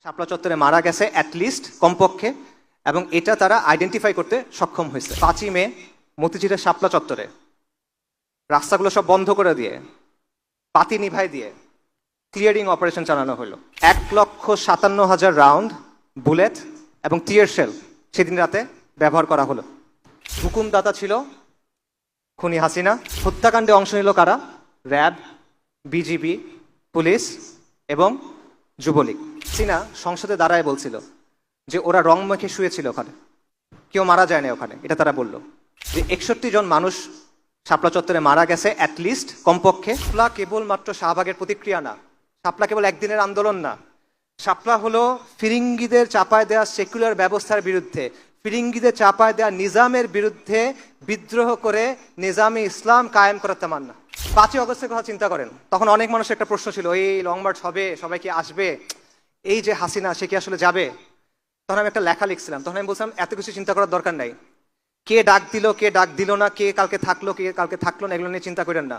শাপলা চত্বরে মারা গেছে অ্যাটলিস্ট কমপক্ষে, এবং এটা তারা আইডেন্টিফাই করতে সক্ষম হয়েছে। 5ই মে মতিঝিলের শাপলা চত্বরে রাস্তাগুলো সব বন্ধ করে দিয়ে, পাতি নিভাই দিয়ে ক্লিয়ারিং অপারেশন চালানো হলো। 1,57,000 রাউন্ড বুলেট এবং টিয়ার শেল সেদিন রাতে ব্যবহার করা হলো। হুকুমদাতা ছিল খুনি হাসিনা। হত্যাকাণ্ডে অংশ নিল কারা? র্যাব, বিজিবি, পুলিশ এবং যুবলীগ। হাসিনা সংসদে দাঁড়ায় বলছিল যে ওরা রং মেখে শুয়েছিল ওখানে, কেউ মারা যায় না ওখানে। এটা তারা বলল যে 61 জন মানুষ শাপলা চত্বরে মারা গেছে অ্যাটলিস্ট কমপক্ষে। শাপলা কেবলমাত্র শাহবাগের প্রতিক্রিয়া না, শাপলা কেবল একদিনের আন্দোলন না, শাপলা হলো ফিরিঙ্গিদের চাপায় দেওয়া সেকুলার ব্যবস্থার বিরুদ্ধে, ফিরিঙ্গিদের চাপায় দেওয়া নিজামের বিরুদ্ধে বিদ্রোহ করে নিজামে ইসলাম কায়েম করার তামান্না। 5ই অগস্টের কথা চিন্তা করেন, তখন অনেক মানুষের একটা প্রশ্ন ছিল, এই লং মার্চ হবে, সবাই কি আসবে, এই যে হাসিনা সে কি আসলে যাবে? তখন আমি একটা লেখা লিখছিলাম, তখন আমি বলছিলাম এত কিছু চিন্তা করার দরকার নাই। কে ডাক দিল, কে ডাক দিল না, কে কালকে থাকলো, কে কালকে থাকলো না, এগুলো নিয়ে চিন্তা করেন না,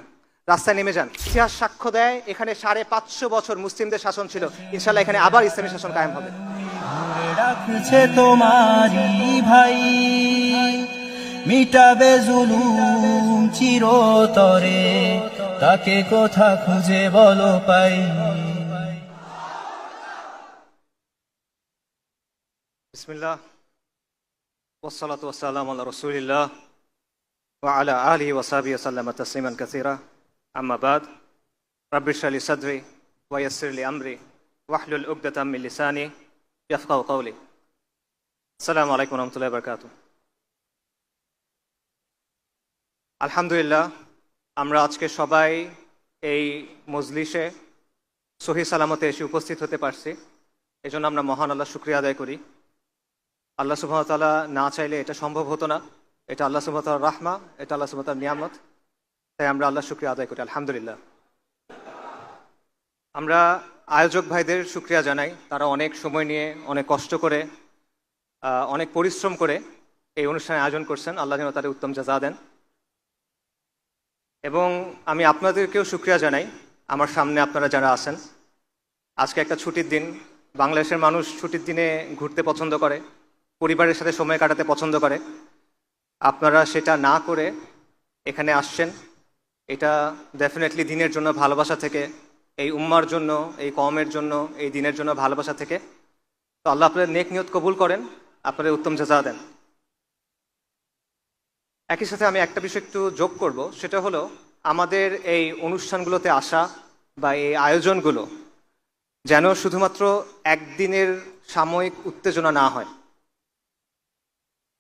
রাস্তায় নেমে যান। ইতিহাস সাক্ষ্য দেয় এখানে 550 বছর মুসলিমদের শাসন ছিল, ইনশাল্লাহ এখানে আবার ইসলামী শাসন কায়েম হবে। রাখছে তোমারি ভাই, মিটাবে জুলুম চিরতরে, তাকে কোথা খুঁজে বলো পাই। বিসমিল্লাহ ওয়াসসালাতু ওয়াসসালামু আলা রাসূলিল্লাহ ওয়া আলা আলিহি ওয়া সাহবিহি ওয়া সাল্লামা তাসলিমান কাসীরা, আম্মা বাদ। রাব্বি ইশরাহ লি সাদরি ওয়া ইয়াসসির লি আমরি ওয়াহলুল উকদাতাম মিন লিসানি ইয়াফকাহু কওলি। আসসালামু আলাইকুম ওয়া রাহমাতুল্লাহি ওয়া বারাকাতুহু। আলহামদুলিল্লাহ, আমরা আজকে সবাই এই মজলিসে সহি সালামতে এসে উপস্থিত হতে পারছি, এজন্য আমরা মহান আল্লাহ শুকরিয়া আদায় করি। আল্লাহ সুবহানাহু ওয়া তাআলা না চাইলে এটা সম্ভব হতো না, এটা আল্লাহ সুবহানাহু ওয়া তাআলার রাহমা, এটা আল্লাহ সুবহানাহু ওয়া তাআলার নিয়ামত, তাই আমরা আল্লাহ শুকরিয়া আদায় করি আলহামদুলিল্লাহ। আমরা আয়োজক ভাইদের শুকরিয়া জানাই, তারা অনেক সময় নিয়ে, অনেক কষ্ট করে, অনেক পরিশ্রম করে এই অনুষ্ঠানের আয়োজন করছেন। আল্লাহ যেন তাদের উত্তম জাযা দেন। এবং আমি আপনাদেরকেও শুকরিয়া জানাই, আমার সামনে আপনারা যারা আছেন। আজকে একটা ছুটির দিন, বাংলাদেশের মানুষ ছুটির দিনে ঘুরতে পছন্দ করে, পরিবারের সাথে সময় কাটাতে পছন্দ করে। আপনারা সেটা না করে এখানে আসছেন, এটা ডেফিনেটলি দিনের জন্য ভালোবাসা থেকে, এই উম্মার জন্য, এই কওমের জন্য, এই দিনের জন্য ভালোবাসা থেকে। তো আল্লাহ আপনাদের নেক নিয়ত কবুল করেন, আপনাদের উত্তম জাযা দেন। একই সাথে আমি একটা বিষয় একটু যোগ করব, সেটা হলো আমাদের এই অনুষ্ঠানগুলোতে আসা বা এই আয়োজনগুলো যেন শুধুমাত্র একদিনের সাময়িক উত্তেজনা না হয়।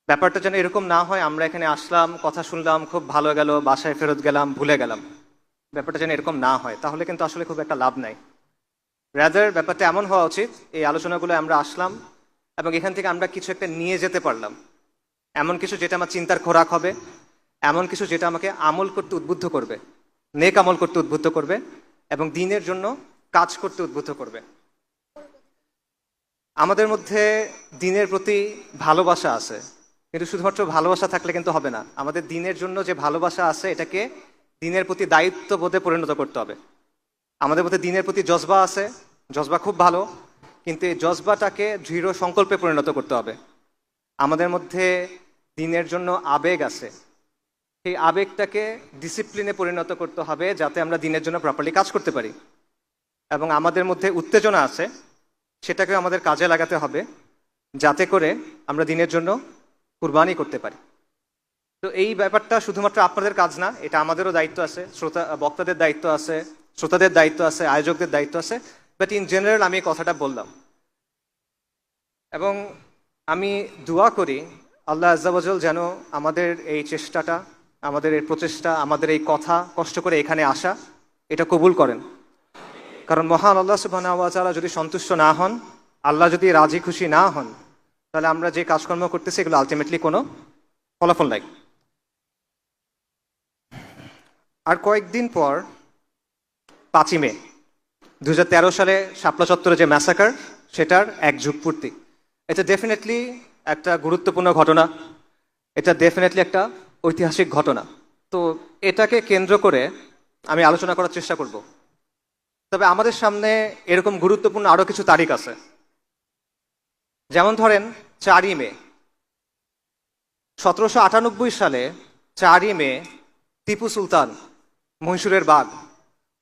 ব্যাপারটা যেন এরকম না হয় আমরা এখানে আসলাম, কথা শুনলাম, খুব ভালো গেল, বাসায় ফেরত গেলাম, ভুলে গেলাম। ব্যাপারটা যেন এরকম না হয়, তাহলে কিন্তু আসলে খুব একটা লাভ নাই। রাদার ব্যাপারটা এমন হওয়া উচিত, এই আলোচনাগুলো আমরা আসলাম এবং এখান থেকে আমরা কিছু একটা নিয়ে যেতে পারলাম, এমন কিছু যেটা আমার চিন্তার খোরাক হবে, এমন কিছু যেটা আমাকে আমল করতে উদ্বুদ্ধ করবে, নেক আমল করতে উদ্বুদ্ধ করবে এবং দিনের জন্য কাজ করতে উদ্বুদ্ধ করবে। আমাদের মধ্যে দিনের প্রতি ভালোবাসা আছে, কিন্তু শুধুমাত্র ভালোবাসা থাকলে কিন্তু হবে না। আমাদের দিনের জন্য যে ভালোবাসা আছে এটাকে দিনের প্রতি দায়িত্ববোধে পরিণত করতে হবে। আমাদের মধ্যে দিনের প্রতি জজবা আছে, জজবা খুব ভালো, কিন্তু এই জজবাটাকে দৃঢ় সংকল্পে পরিণত করতে হবে। আমাদের মধ্যে দিনের জন্য আবেগ আছে, সেই আবেগটাকে ডিসিপ্লিনে পরিণত করতে হবে যাতে আমরা দিনের জন্য প্রপারলি কাজ করতে পারি। এবং আমাদের মধ্যে উত্তেজনা আছে, সেটাকে আমাদের কাজে লাগাতে হবে যাতে করে আমরা দিনের জন্য কুরবানি করতে পারি। তো এই ব্যাপারটা শুধুমাত্র আপনাদের কাজ না, এটা আমাদেরও দায়িত্ব আছে, বক্তাদের দায়িত্ব আছে, শ্রোতাদের দায়িত্ব আছে, আয়োজকদের দায়িত্ব আছে। বাট ইন জেনারেল আমি এই কথাটা বললাম এবং আমি দোয়া করি আল্লাহ আজ্জা ওয়া জাল যেন আমাদের এই চেষ্টাটা, আমাদের এই প্রচেষ্টা, আমাদের এই কথা, কষ্ট করে এখানে আসা, এটা কবুল করেন। কারণ মহান আল্লাহ সুবহানাহু ওয়া তাআলা যদি সন্তুষ্ট না হন, আল্লাহ যদি রাজি খুশি না হন, তাহলে আমরা যে কাজকর্ম করতেছি এগুলো আলটিমেটলি কোনো ফলাফল নাই। আর কয়েকদিন পর 5ই মে 2013 সালে শাপলা চত্বরে যে ম্যাসাকার, সেটার 1 যুগ পূর্তি। এটা ডেফিনেটলি একটা গুরুত্বপূর্ণ ঘটনা, এটা ডেফিনেটলি একটা ঐতিহাসিক ঘটনা। তো এটাকে কেন্দ্র করে আমি আলোচনা করার চেষ্টা করব। তবে আমাদের সামনে এরকম গুরুত্বপূর্ণ আরও কিছু তারিখ আছে, যেমন ধরেন 4ই মে 1798 সালে 4ই মে টিপু সুলতান মহীশূরের বাঘ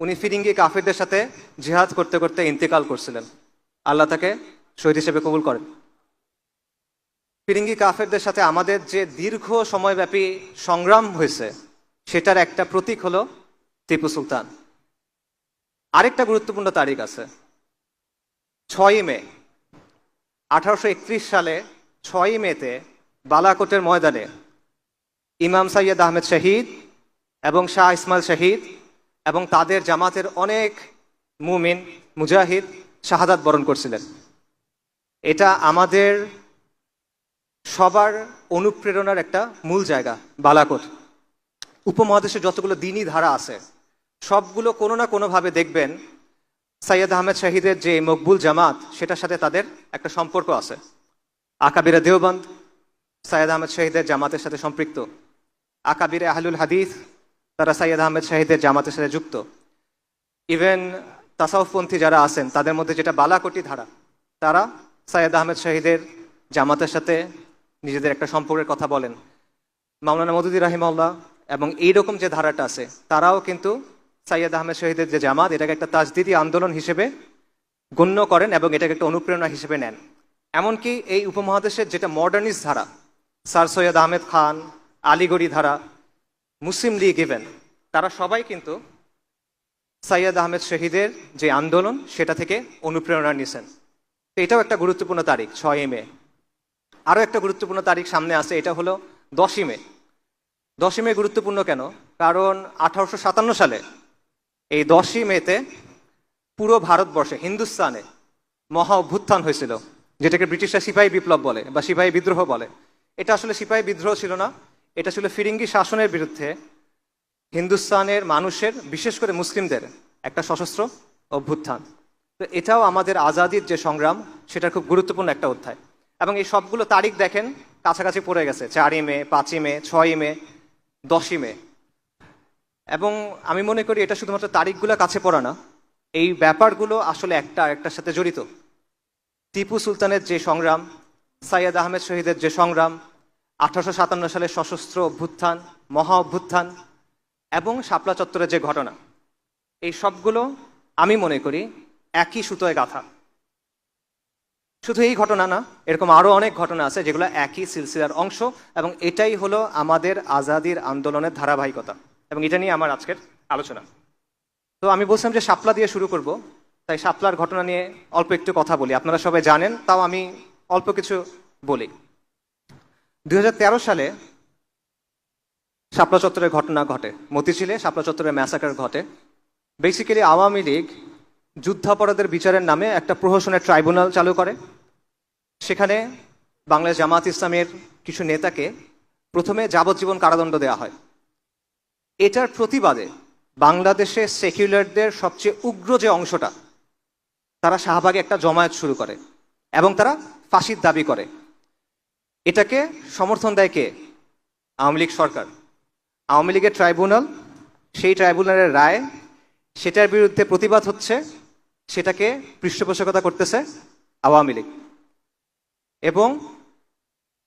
উনি ফিরিঙ্গি কাফেরদের সাথে জিহাদ করতে করতে ইন্তেকাল করছিলেন। আল্লাহ তাকে শহীদ হিসেবে কবুল করেন। ফিরিঙ্গি কাফেরদের সাথে আমাদের যে দীর্ঘ সময়ব্যাপী সংগ্রাম হয়েছে সেটার একটা প্রতীক হলো টিপু সুলতান। আরেকটা গুরুত্বপূর্ণ তারিখ আছে 6ই মে 1831 সালে 6ই মেতে বালাকোটের ময়দানে ইমাম সৈয়দ আহমেদ শহীদ এবং শাহ ইসমাইল শহীদ এবং তাদের জামাতের অনেক মুমিন মুজাহিদ শাহাদাত বরণ করছিলেন। এটা আমাদের সবার অনুপ্রেরণার একটা মূল জায়গা বালাকোট। উপমহাদেশে যতগুলো দিনী ধারা আছে সবগুলো কোনো না কোনোভাবে দেখবেন সৈয়দ আহমেদ শহীদের যে মকবুল জামাত সেটার সাথে তাদের একটা সম্পর্ক আছে। আকাবিরে দেওবন্দ সৈয়দ আহমেদ শহীদের জামাতের সাথে সম্পৃক্ত, আকাবিরে আহলুল হাদিস তারা সৈয়দ আহমেদ শহীদের জামাতের সাথে যুক্ত। ইভেন তাসাউফপন্থী যারা আছেন তাদের মধ্যে যেটা বালাকোটি ধারা, তারা সৈয়দ আহমেদ শহীদের জামাতের সাথে নিজেদের একটা সম্পর্কের কথা বলেন। মাওলানা মওদুদী রাহিমাহুল্লাহ এবং এইরকম যে ধারাটা আছে তারাও কিন্তু সৈয়দ আহমেদ শহীদের যে জামাত এটাকে একটা তাজদিদি আন্দোলন হিসেবে গণ্য করেন এবং এটাকে একটা অনুপ্রেরণা হিসেবে নেন। এমনকি এই উপমহাদেশের যেটা মডার্নিস্ট ধারা, স্যার সৈয়দ আহমেদ খান, আলীগড়ি ধারা, মুসলিম লীগ ইভেন, তারা সবাই কিন্তু সৈয়দ আহমেদ শহীদের যে আন্দোলন সেটা থেকে অনুপ্রেরণা নিয়েছেন। তো এটাও একটা গুরুত্বপূর্ণ তারিখ 6ই মে। আরও একটা গুরুত্বপূর্ণ তারিখ সামনে আছে, এটা হলো 10ই মে। 10ই মে গুরুত্বপূর্ণ কেন? কারণ 1857 সালে এই 10ই মেতে পুরো ভারতবর্ষে হিন্দুস্তানে মহা অভ্যুত্থান হয়েছিল, যেটাকে ব্রিটিশরা সিপাহী বিপ্লব বলে বা সিপাহী বিদ্রোহ বলে। এটা আসলে সিপাহী বিদ্রোহ ছিল না, এটা ছিল ফিরিঙ্গি শাসনের বিরুদ্ধে হিন্দুস্তানের মানুষের, বিশেষ করে মুসলিমদের একটা সশস্ত্র অভ্যুত্থান। তো এটাও আমাদের আজাদির যে সংগ্রাম সেটার খুব গুরুত্বপূর্ণ একটা অধ্যায়। এবং এই সবগুলো তারিখ দেখেন কাছাকাছি পড়ে গেছে, 4ই মে, 5ই মে, 6ই মে, 10ই মে। এবং আমি মনে করি এটা শুধুমাত্র তারিখগুলো কাছে পড়া না, এই ব্যাপারগুলো আসলে একটা আরেকটার সাথে জড়িত। টিপু সুলতানের যে সংগ্রাম, সৈয়দ আহমেদ শহীদের যে সংগ্রাম, 1857 সালের সশস্ত্র অভ্যুত্থান, মহা অভ্যুত্থান এবং শাপলা চত্বরের যে ঘটনা, এই সবগুলো আমি মনে করি একই সুতোয় গাঁথা। শুধু এই ঘটনা না, এরকম আরও অনেক ঘটনা আছে যেগুলো একই সিলসিলার অংশ, এবং এটাই হলো আমাদের আজাদির আন্দোলনের ধারাবাহিকতা, এবং এটা নিয়ে আমার আজকের আলোচনা। তো আমি বলছিলাম যে শাপলা দিয়ে শুরু করব, তাই শাপলার ঘটনা নিয়ে অল্প একটু কথা বলি। আপনারা সবাই জানেন, তাও আমি অল্প কিছু বলি। 2013 সালে শাপলা চত্বরের ঘটনা ঘটে, মতিঝিলে শাপলা চত্বরের ম্যাসাকার ঘটে। বেসিক্যালি আওয়ামী লীগ যুদ্ধাপরাধের বিচারের নামে একটা প্রহসনের ট্রাইব্যুনাল চালু করে। সেখানে বাংলাদেশ জামাত ইসলামের কিছু নেতাকে প্রথমে যাবজ্জীবন কারাদণ্ড দেওয়া হয়। এটার প্রতিবাদে বাংলাদেশে সেকুলারদের সবচেয়ে উগ্র যে অংশটা, তারা শাহবাগে একটা জমায়েত শুরু করে এবং তারা ফাঁসির দাবি করে। এটাকে সমর্থন দেয় কে? আওয়ামী লীগ সরকার। আওয়ামী লীগের ট্রাইব্যুনাল, সেই ট্রাইব্যুনালের রায়, সেটার বিরুদ্ধে প্রতিবাদ হচ্ছে, সেটাকে পৃষ্ঠপোষকতা করতেছে আওয়ামী লীগ। এবং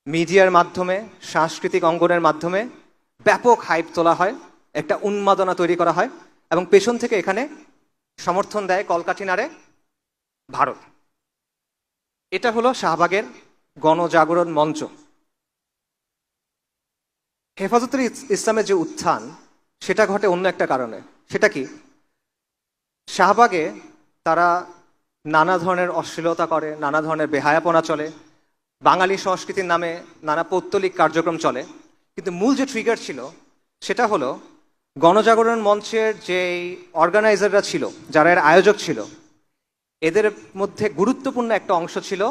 মিডিয়ার মাধ্যমে, সাংস্কৃতিক অঙ্গনের মাধ্যমে ব্যাপক হাইপ তোলা হয়, একটা উন্মাদনা তৈরি করা হয়, এবং পেছন থেকে এখানে সমর্থন দেয় কলকাঠি নাড়ে ভারত। এটা হলো শাহবাগের গণজাগরণ মঞ্চ। হেফাজতুল ইসলামের যে উত্থান, সেটা ঘটে অন্য একটা কারণে। সেটা কি? শাহবাগে তারা নানা ধরনের অশ্লীলতা করে, নানা ধরনের বেহায়াপনা চলে, বাঙালি সংস্কৃতির নামে নানা পৌত্তলিক কার্যক্রম চলে। কিন্তু মূল যে ট্রিগার ছিল সেটা হলো গণজাগরণ মঞ্চের যে অর্গানাইজাররা ছিল, যারা এর আয়োজক ছিল, এদের মধ্যে গুরুত্বপূর্ণ একটা অংশ ছিল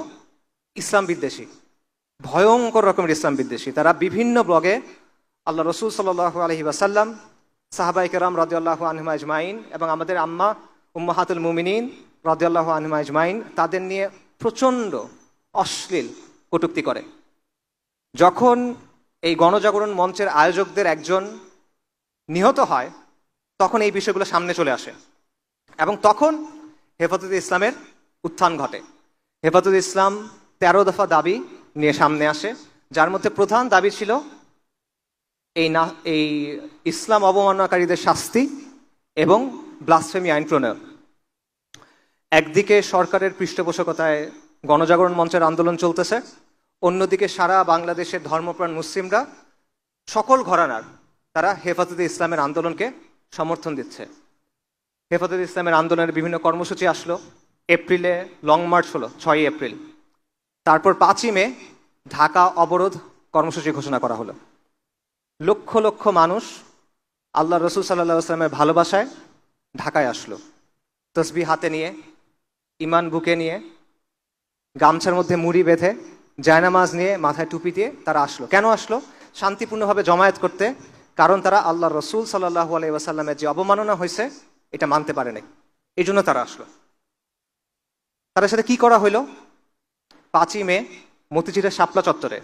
ইসলাম বিদ্বেষী, ভয়ঙ্কর রকমের ইসলাম বিদ্বেষী। তারা বিভিন্ন ব্লগে আল্লাহ রসুল সাল্লাল্লাহু আলাইহি ওয়াসাল্লাম, সাহাবায়ে কেরাম রাদিয়াল্লাহু আনহুম আজমাইন এবং আমাদের আম্মা উম্মাহাতুল মুমিনিন রাদিয়াল্লাহু আনহুম আজমাইন, তাদের নিয়ে প্রচণ্ড অশ্লীল কটূক্তি করে। যখন এই গণজাগরণ মঞ্চের আয়োজকদের একজন নিহত হয়, তখন এই বিষয়গুলো সামনে চলে আসে এবং তখন হেফাজতে ইসলামের উত্থান ঘটে। হেফাজতে ইসলাম 13 দফা দাবি নিয়ে সামনে আসে, যার মধ্যে প্রধান দাবি ছিল এই ইসলাম অবমাননাকারীদের শাস্তি এবং ব্লাসফেমি আইন প্রণয়ন। একদিকে সরকারের পৃষ্ঠপোষকতায় গণজাগরণ মঞ্চের আন্দোলন চলতেছে, অন্যদিকে সারা বাংলাদেশের ধর্মপ্রাণ মুসলিমরা সকল ঘরানার তারা হেফাজতে ইসলামের আন্দোলনকে সমর্থন দিচ্ছে। হেফাজতে ইসলামের আন্দোলনের বিভিন্ন কর্মসূচি আসলো। এপ্রিলে লং মার্চ হলো 6 এপ্রিল। তারপর 5ই মে ঢাকা অবরোধ কর্মসূচি ঘোষণা করা হলো। লক্ষ লক্ষ মানুষ আল্লাহ রসুল সাল্লাহ আসলামের ভালোবাসায় ঢাকায় আসলো, তসবিহ হাতে নিয়ে, ইমান বুকে নিয়ে, গামছার মধ্যে মুড়ি বেঁধে, জায়নামাজ নিয়ে, মাথায় টুপি দিয়ে তারা আসলো। কেন আসলো? শান্তিপূর্ণভাবে জমায়েত করতে। কারণ তারা আল্লাহ রসুল সাল্লাহু আলাইহি ওয়াসাল্লামের যে অবমাননা হয়েছে এটা মানতে পারে নাই, এই জন্য তারা আসলো। তাদের সাথে কি করা হইলো? 5ই মে মতিঝিলের শাপলা চত্বরে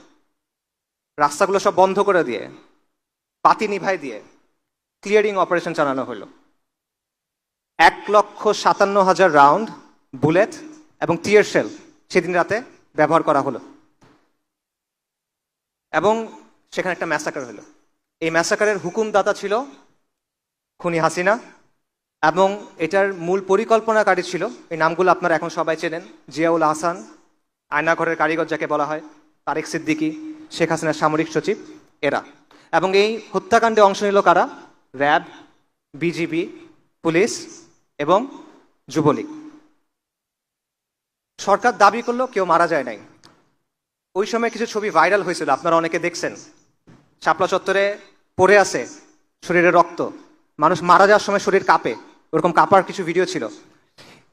রাস্তাগুলো সব বন্ধ করে দিয়ে, পাতি নিভাই দিয়ে ক্লিয়ারিং অপারেশন চালানো হলো। 1,57,000 রাউন্ড বুলেট এবং টিয়ার শেল সেদিন রাতে ব্যবহার করা হলো এবং সেখানে একটা ম্যাসাকার হলো। এই ম্যাসাকারের হুকুমদাতা ছিল খুনি হাসিনা এবং এটার মূল পরিকল্পনাকারী ছিল, এই নামগুলো আপনারা এখন সবাই চেনেন, জিয়াউল আহসান, আয়নাঘরের কারিগর যাকে বলা হয়, তারেক সিদ্দিকী, শেখ হাসিনার সামরিক সচিব, এরা। এবং এই হত্যাকাণ্ডে অংশ নিল কারা? র্যাব, বিজিবি, পুলিশ এবং যুবলীগ। সরকার দাবি করলো কেউ মারা যায় নাই। ওই সময় কিছু ছবি ভাইরাল হয়েছিল, আপনারা অনেকে দেখছেন। শাপলা চত্বরে পড়ে আছে শরীরে রক্ত, মানুষ মারা যাওয়ার সময় শরীর কাঁপে, ওরকম কাঁপার কিছু ভিডিও ছিল।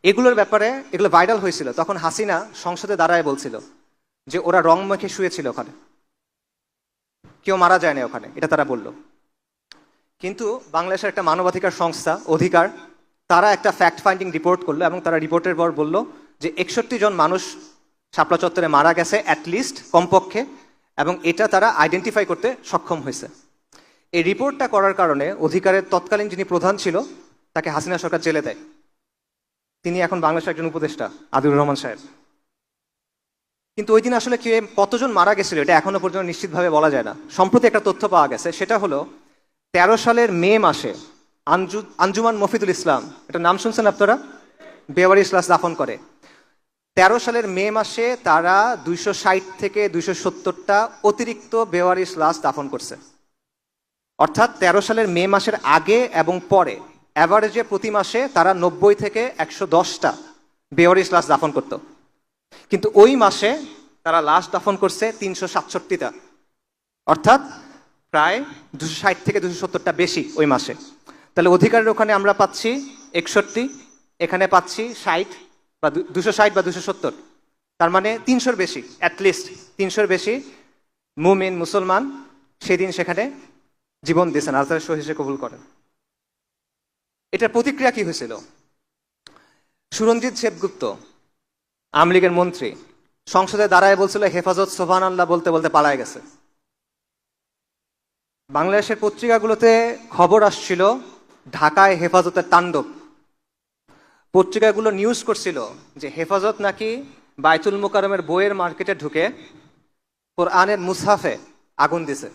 এগুলোর ব্যাপারে এগুলো ভাইরাল হয়েছিল। তখন হাসিনা সংসদে দাঁড়ায় বলছিল যে ওরা রং মেখে শুয়েছিল ওখানে, কেউ মারা যায় না ওখানে, এটা তারা বলল। কিন্তু বাংলাদেশের একটা মানবাধিকার সংস্থা অধিকার, তারা একটা ফ্যাক্ট ফাইন্ডিং রিপোর্ট করলো এবং তারা রিপোর্টের পর বলল যে 61 জন মানুষ শাপলা চত্বরে মারা গেছে অ্যাটলিস্ট, কমপক্ষে, এবং এটা তারা আইডেন্টিফাই করতে সক্ষম হয়েছে। এই রিপোর্টটা করার কারণে অধিকারের তৎকালীন যিনি প্রধান ছিল তাকে হাসিনা সরকার জেলে দেয়। তিনি এখন বাংলাদেশের একজন উপদেষ্টা, আদিলুর রহমান সাহেব। কিন্তু ওই দিন আসলে কতজন মারা গেছিল এটা এখনো পর্যন্ত নিশ্চিতভাবে বলা যায় না। সম্প্রতি একটা তথ্য পাওয়া গেছে, সেটা হলো 13 সালের মে মাসে আঞ্জুমান মফিদুল ইসলাম, এটা নাম শুনছেন আপনারা, বেওয়ারিশ লাশ দাফন করে। 13 সালের মে মাসে তারা 260 থেকে 270টা অতিরিক্ত বেওয়ারিশ লাশ দাফন করছে। অর্থাৎ 13 সালের মে মাসের আগে এবং পরে অ্যাভারেজে প্রতি মাসে তারা 90 থেকে 110টা বেওয়ারিশ লাশ দাফন করত। কিন্তু ওই মাসে তারা লাশ দাফন করছে 367টা, অর্থাৎ প্রায় 260 থেকে 270টা বেশি ওই মাসে। তাহলে অধিকারের ওখানে আমরা পাচ্ছি 61, এখানে পাচ্ছি 60 বা 260 বা 270, তার মানে 300-র বেশি, অ্যাটলিস্ট 300-র বেশি মুমিন মুসলমান সেদিন সেখানে জীবন দিয়েছেন, আর তারা শহীদ কবুল করেন। এটার প্রতিক্রিয়া কি হয়েছিল? সুরঞ্জিত সেনগুপ্ত, আওয়ামী লীগের মন্ত্রী, সংসদে দাঁড়ায় বলছিল হেফাজত সুবহানাল্লাহ বলতে বলতে পালায় গেছে। বাংলাদেশের পত্রিকাগুলোতে খবর আসছিল ঢাকায় হেফাজতের তাণ্ডব। পত্রিকাগুলো নিউজ করছিল যে হেফাজত নাকি বাইতুল মুকাররমের বইয়ের মার্কেটে ঢুকে কোরআনের মুসহাফে আগুন দিছে।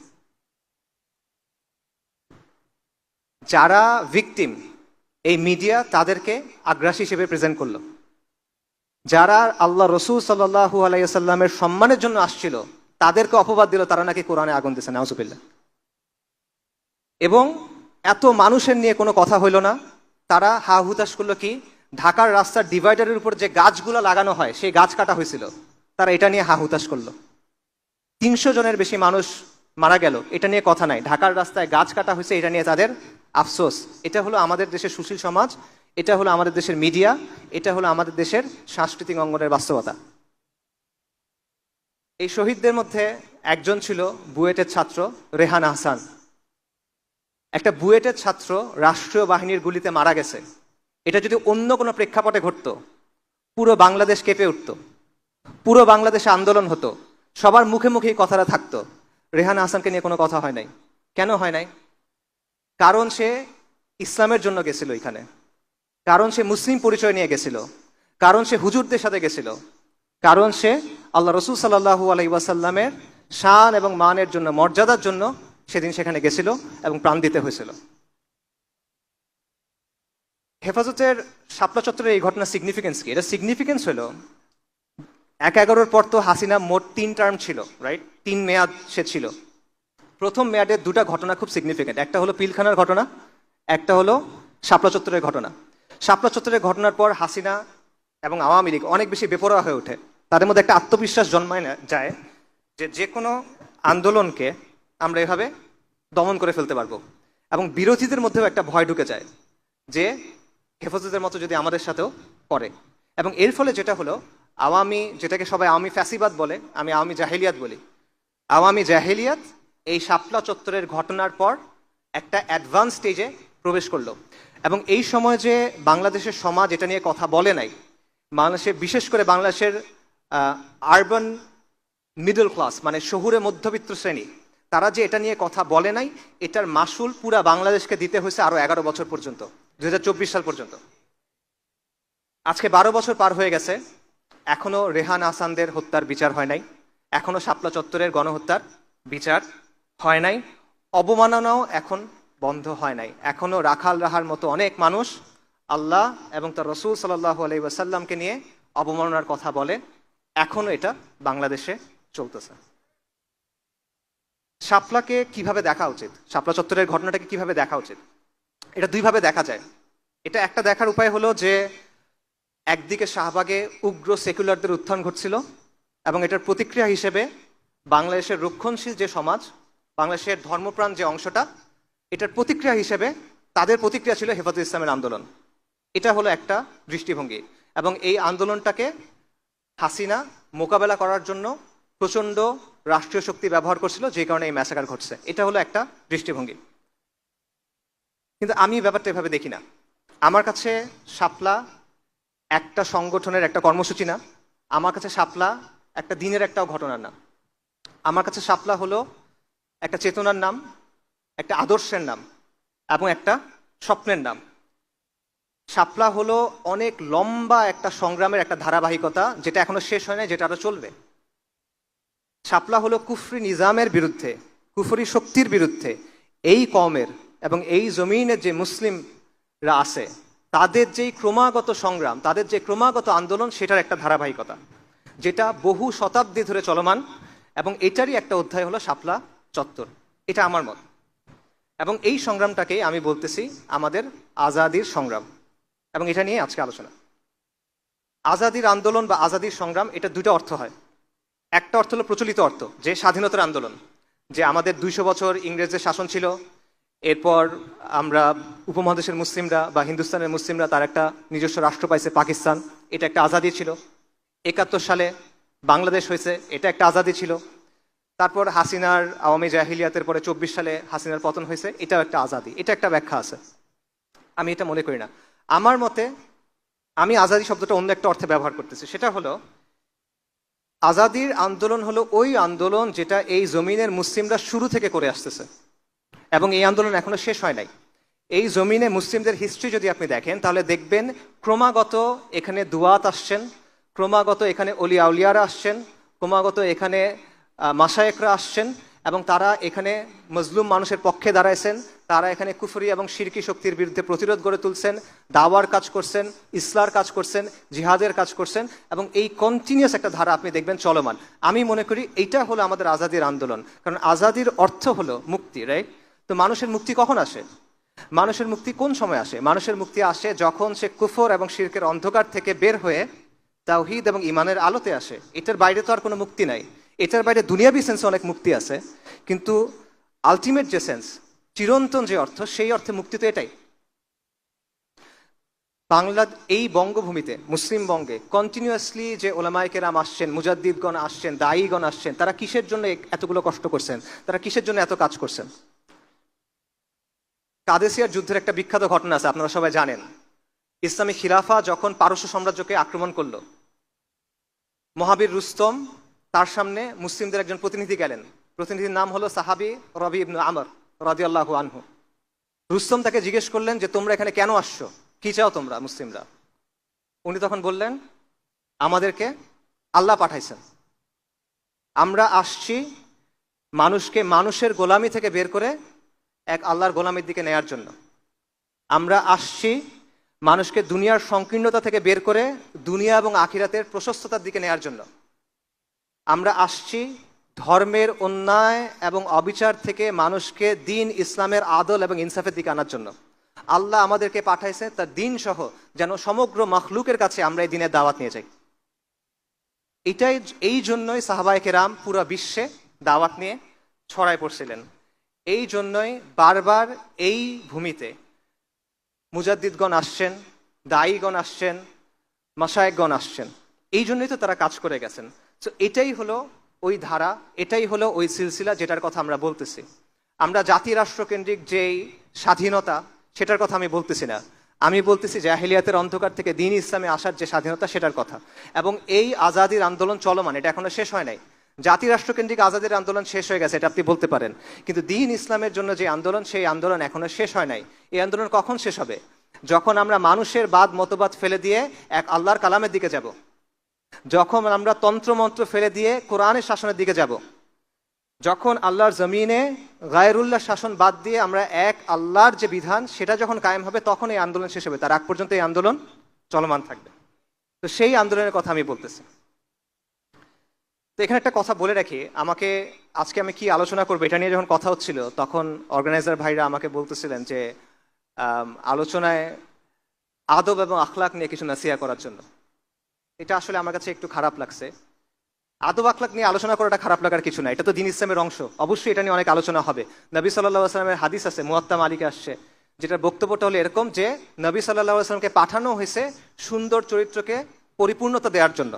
যারা ভিকটিম, এই মিডিয়া তাদেরকে আগ্রাসী হিসেবে প্রেজেন্ট করলো। যারা আল্লাহ রসুল সাল্লাল্লাহু আলাইহি সাল্লামের সম্মানের জন্য আসছিল তাদেরকে অপবাদ দিল তারা নাকি কোরআনে আগুন দিছে, নাউজুবিল্লাহ। এবং এত মানুষের নিয়ে কোনো কথা হইল না, তারা হা হুতাশ করলো কি, ঢাকার রাস্তার ডিভাইডারের উপর যে গাছগুলো লাগানো হয় সেই গাছ কাটা হয়েছিল, তারা এটা নিয়ে হা হুতাশ করলো। 300 জনের বেশি মানুষ মারা গেল, এটা নিয়ে কথা নাই। ঢাকার রাস্তায় গাছ কাটা হয়েছে, এটা নিয়ে তাদের আফসোস। এটা হলো আমাদের দেশের সুশীল সমাজ, এটা হলো আমাদের দেশের মিডিয়া, এটা হলো আমাদের দেশের সাংস্কৃতিক অঙ্গনের বাস্তবতা। এই শহীদদের মধ্যে একজন ছিল বুয়েটের ছাত্র রেহান আহসান। একটা বুয়েটের ছাত্র রাষ্ট্রীয় বাহিনীর গুলিতে মারা গেছে, এটা যদি অন্য কোনো প্রেক্ষাপটে ঘটতো পুরো বাংলাদেশ কেঁপে উঠতো, পুরো বাংলাদেশে আন্দোলন হতো, সবার মুখে মুখে এই কথাটা থাকতো। রেহান আহসানকে নিয়ে কোনো কথা হয় নাই। কেন হয় নাই? কারণ সে ইসলামের জন্য গেছিল এখানে, কারণ সে মুসলিম পরিচয় নিয়ে গেছিল, কারণ সে হুজুরদের সাথে গেছিল, কারণ সে আল্লাহ রসুল সাল্লাল্লাহু আলাইহি ওয়াসাল্লামের শান এবং মানের জন্য, মর্যাদার জন্য সেদিন সেখানে গেছিল এবং প্রাণ দিতে হয়েছিল। হেফাজতের শাপলা চত্বরের এই ঘটনার সিগনিফিকেন্স কি? এটা সিগনিফিকেন্স হলো ১/১১ পর তো হাসিনা মোট ৩ টার্ম ছিল, রাইট? ৩ মেয়াদ সে ছিল। প্রথম মেয়াদের 2টা ঘটনা খুব সিগনিফিকেন্ট। একটা হলো পিলখানার ঘটনা, একটা হলো শাপলা চত্বরের ঘটনা। শাপলা চত্বরের ঘটনার পর হাসিনা এবং আওয়ামী লীগ অনেক বেশি বেপরোয়া হয়ে ওঠে। তাদের মধ্যে একটা আত্মবিশ্বাস জন্মায় না যায় যে কোনো আন্দোলনকে আমরা এভাবে দমন করে ফেলতে পারবো, এবং বিরোধীদের মধ্যেও একটা ভয় ঢুকে যায় যে হেফাজতের মতো যদি আমাদের সাথেও করে। এবং এর ফলে যেটা হলো, আওয়ামী, যেটাকে সবাই আওয়ামী ফ্যাসিবাদ বলে, আমি আওয়ামী জাহেলিয়াত বলি, আওয়ামী জাহেলিয়াত এই শাপলা চত্বরের ঘটনার পর একটা অ্যাডভান্স স্টেজে প্রবেশ করলো। এবং এই সময় যে বাংলাদেশের সমাজ এটা নিয়ে কথা বলে নাই, বাংলাদেশের, বিশেষ করে বাংলাদেশের আরবান মিডল ক্লাস, মানে শহুরে মধ্যবিত্ত শ্রেণী, তারা যে এটা নিয়ে কথা বলে নাই, এটার মাসুল পুরা বাংলাদেশকে দিতে হয়েছে আরো 11 বছর পর্যন্ত, 2024 সাল পর্যন্ত। আজকে 12 বছর পার হয়ে গেছে, এখনো রেহান আহসানদের হত্যার বিচার হয় নাই, এখনো শাপলা চত্বরের গণহত্যার বিচার হয় নাই, অবমাননাও এখন বন্ধ হয় নাই। এখনো রাখাল রাহার মতো অনেক মানুষ আল্লাহ এবং তার রসুল সাল্লাল্লাহু আলাইহি ওয়াসাল্লামকে নিয়ে অবমাননার কথা বলে। এখনো এটা বাংলাদেশে চলতেছে। শাপলাকে কিভাবে দেখা উচিত, শাপলা চত্বরের ঘটনাটাকে কিভাবে দেখা উচিত? এটা দুইভাবে দেখা যায়। এটা একটা দেখার উপায় হলো যে একদিকে শাহবাগে উগ্র সেকুলারদের উত্থান ঘটছিল, এবং এটার প্রতিক্রিয়া হিসেবে বাংলাদেশের রক্ষণশীল যে সমাজ, বাংলাদেশের ধর্মপ্রাণ যে অংশটা, এটার প্রতিক্রিয়া হিসেবে তাদের প্রতিক্রিয়া ছিল হেফাজত ইসলামের আন্দোলন। এটা হলো একটা দৃষ্টিভঙ্গি, এবং এই আন্দোলনটাকে হাসিনা মোকাবেলা করার জন্য প্রচণ্ড রাষ্ট্রীয় শক্তি ব্যবহার করছিল, যে কারণে এই ম্যাসাকার ঘটছে। এটা হলো একটা দৃষ্টিভঙ্গি। কিন্তু আমি ব্যাপারটা এভাবে দেখি না। আমার কাছে শাপলা একটা সংগঠনের একটা কর্মসূচি না, আমার কাছে শাপলা একটা দিনের একটাও ঘটনার নাম। আমার কাছে শাপলা হলো একটা চেতনার নাম, একটা আদর্শের নাম, এবং একটা স্বপ্নের নাম। শাপলা হলো অনেক লম্বা একটা সংগ্রামের একটা ধারাবাহিকতা, যেটা এখনো শেষ হয় না, যেটা আরো চলবে। শাপলা হলো কুফরি নিজামের বিরুদ্ধে, কুফরি শক্তির বিরুদ্ধে এই কওমের এবং এই জমিনের যে মুসলিমরা আছে, তাদের যেই ক্রমাগত সংগ্রাম, তাদের যে ক্রমাগত আন্দোলন, সেটার একটা ধারাবাহিকতা, যেটা বহু শতাব্দী ধরে চলমান। এবং এটারই একটা অধ্যায় হলো শাপলা চত্বর। এটা আমার মত। এবং এই সংগ্রামটাকেই আমি বলতেছি আমাদের আজাদির সংগ্রাম, এবং এটা নিয়ে আজকে আলোচনা। আজাদির আন্দোলন বা আজাদির সংগ্রাম, এটা দুটো অর্থ হয়। একটা অর্থ হলো প্রচলিত অর্থ, যে স্বাধীনতার আন্দোলন, যে আমাদের 200 বছর ইংরেজদের শাসন ছিল, এরপর আমরা উপমহাদেশের মুসলিমরা বা হিন্দুস্তানের মুসলিমরা তার একটা নিজস্ব রাষ্ট্র পাইছে পাকিস্তান, এটা একটা আজাদি ছিল। 71 সালে বাংলাদেশ হয়েছে, এটা একটা আজাদি ছিল। তারপর হাসিনার আওয়ামী জাহিলিয়াতের পরে 24 সালে হাসিনার পতন হয়েছে, এটাও একটা আজাদি। এটা একটা ব্যাখ্যা আছে, আমি এটা মনে করি না। আমার মতে আমি আজাদি শব্দটা অন্য একটা অর্থে ব্যবহার করতেছি। সেটা হলো, আজাদির আন্দোলন হলো ওই আন্দোলন যেটা এই জমিনের মুসলিমরা শুরু থেকে করে আসতেছে, এবং এই আন্দোলন এখনো শেষ হয় নাই। এই জমিনে মুসলিমদের হিস্ট্রি যদি আপনি দেখেন, তাহলে দেখবেন ক্রমাগত এখানে দুয়াত আসছেন, ক্রমাগত এখানে অলি আউলিয়ারা আসছেন, ক্রমাগত এখানে মাশায়েখরা আসছেন, এবং তারা এখানে মজলুম মানুষের পক্ষে দাঁড়াইছেন। তারা এখানে কুফরি এবং শিরকি শক্তির বিরুদ্ধে প্রতিরোধ গড়ে তুলছেন, দাওয়ার কাজ করছেন, ইসলার কাজ করছেন, জিহাদের কাজ করছেন, এবং এই কন্টিনিউয়াস একটা ধারা আপনি দেখবেন চলমান। আমি মনে করি এইটা হলো আমাদের আজাদির আন্দোলন, কারণ আজাদির অর্থ হলো মুক্তি, রাইট? তো মানুষের মুক্তি কখন আসে? মানুষের মুক্তি কোন সময় আসে? মানুষের মুক্তি আসে যখন সে কুফর এবং শিরকের অন্ধকার থেকে বের হয়ে তাওহীদ এবং ঈমানের আলোতে আসে। এটার বাইরে তো আর কোনো মুক্তি নাই। এটার বাইরে দুনিয়াবি সেন্সে অনেক মুক্তি আছে, কিন্তু আলটিমেট যে সেন্স, চিরন্তন যে অর্থ, সেই অর্থে মুক্তি তো এটাই। বাংলা, এই বঙ্গভূমিতে, মুসলিম বঙ্গে কন্টিনিউয়াসলি যে ওলামায়ে কেরাম আসছেন, মুজাদ্দিদগণ আসছেন, দায়ীগণ আসছেন, তারা কিসের জন্য এতগুলো কষ্ট করছেন? তারা কিসের জন্য এত কাজ করছেন? কাদেসিয়ার যুদ্ধের একটা বিখ্যাত ঘটনা আছে, আপনারা সবাই জানেন। ইসলামী খিলাফা যখন পারস্য সাম্রাজ্যকে আক্রমণ করলো, মহাবীর রুস্তম, তার সামনে মুসলিমদের একজন প্রতিনিধি গেলেন। প্রতিনিধির নাম হলো সাহাবী রবি ইবনে আমর রাদিয়াল্লাহু আনহু। রুস্তম তাকে জিজ্ঞেস করলেন যে তোমরা এখানে কেন আসছো, কি চাও তোমরা মুসলিমরা? উনি তখন বললেন, আমাদেরকে আল্লাহ পাঠাইছেন, আমরা আসছি মানুষকে মানুষের গোলামি থেকে বের করে এক আল্লাহর গোলামির দিকে নেয়ার জন্য। আমরা আসছি মানুষকে দুনিয়ার সংকীর্ণতা থেকে বের করে দুনিয়া এবং আখিরাতের প্রশস্ততার দিকে নেয়ার জন্য। আমরা আসছি ধর্মের অন্যায় এবং অবিচার থেকে মানুষকে দিন ইসলামের আদল এবং ইনসাফের দিকে আনার জন্য। আল্লাহ আমাদেরকে পাঠাইছে তার দিন সহ যেন সমগ্র মখলুকের কাছে আমরা এই দিনের দাওয়াত নিয়ে যাই। এই জন্যই সাহাবায়ে কেরাম পুরো বিশ্বে দাওয়াত নিয়ে ছড়ায় পড়ছিলেন। এই জন্যই বারবার এই ভূমিতে মুজাদ্দিদগণ আসছেন, দায়ীগণ আসছেন, মাশায়েখগণ আসছেন। এই জন্যই তো তারা কাজ করে গেছেন। তো এটাই হলো ওই ধারা, এটাই হলো ওই সিলসিলা যেটার কথা আমরা বলতেছি। আমরা জাতি রাষ্ট্রকেন্দ্রিক যেই স্বাধীনতা সেটার কথা আমি বলতেছি না, আমি বলতেছি জাহেলিয়াতের অন্ধকার থেকে দ্বীন ইসলামে আসার যে স্বাধীনতা সেটার কথা। এবং এই আজাদির আন্দোলন চলমান, এটা এখনো শেষ হয় নাই। জাতি রাষ্ট্রকেন্দ্রিক আজাদির আন্দোলন শেষ হয়ে গেছে, এটা আপনি বলতে পারেন, কিন্তু দ্বীন ইসলামের জন্য যে আন্দোলন, সেই আন্দোলন এখনো শেষ হয় নাই। এই আন্দোলন কখন শেষ হবে? যখন আমরা মানুষের বাদ মতবাদ ফেলে দিয়ে এক আল্লাহর কালামের দিকে যাব, যখন আমরা তন্ত্রমন্ত্র ফেলে দিয়ে কোরআনের শাসনের দিকে যাব, যখন আল্লাহর জমিনে গায়রুল্লাহ শাসন বাদ দিয়ে আমরা এক আল্লাহর যে বিধান সেটা যখন কায়েম হবে, তখন এই আন্দোলন শেষ হবে। তার আগ পর্যন্ত এই আন্দোলন চলমান থাকবে। তো সেই আন্দোলনের কথা আমি বলতেছি। তো এখানে একটা কথা বলে রাখি, আজকে আমি কি আলোচনা করবো এটা নিয়ে যখন কথা হচ্ছিল, তখন অর্গানাইজার ভাইরা আমাকে বলতেছিলেন যে আলোচনায় আদব এবং আখলাক নিয়ে কিছু নাসিহা করার জন্য। এটা আসলে আমার কাছে একটু খারাপ লাগছে। আদব আখলাক নিয়ে আলোচনা করাটা খারাপ লাগার কিছু না, এটা তো দ্বীন ইসলামের অংশ। অবশ্যই এটা নিয়ে অনেক আলোচনা হবে। নবী সাল্লাল্লাহু আলাইহি ওয়াসাল্লামের হাদিস আছে, মুয়াত্তা মালিকে আসছে, যেটার বক্তব্যটা হলো এরকম যে নবী সাল্লাল্লাহু আলাইহি ওয়াসাল্লামকে পাঠানো হয়েছে সুন্দর চরিত্রকে পরিপূর্ণতা দেওয়ার জন্য।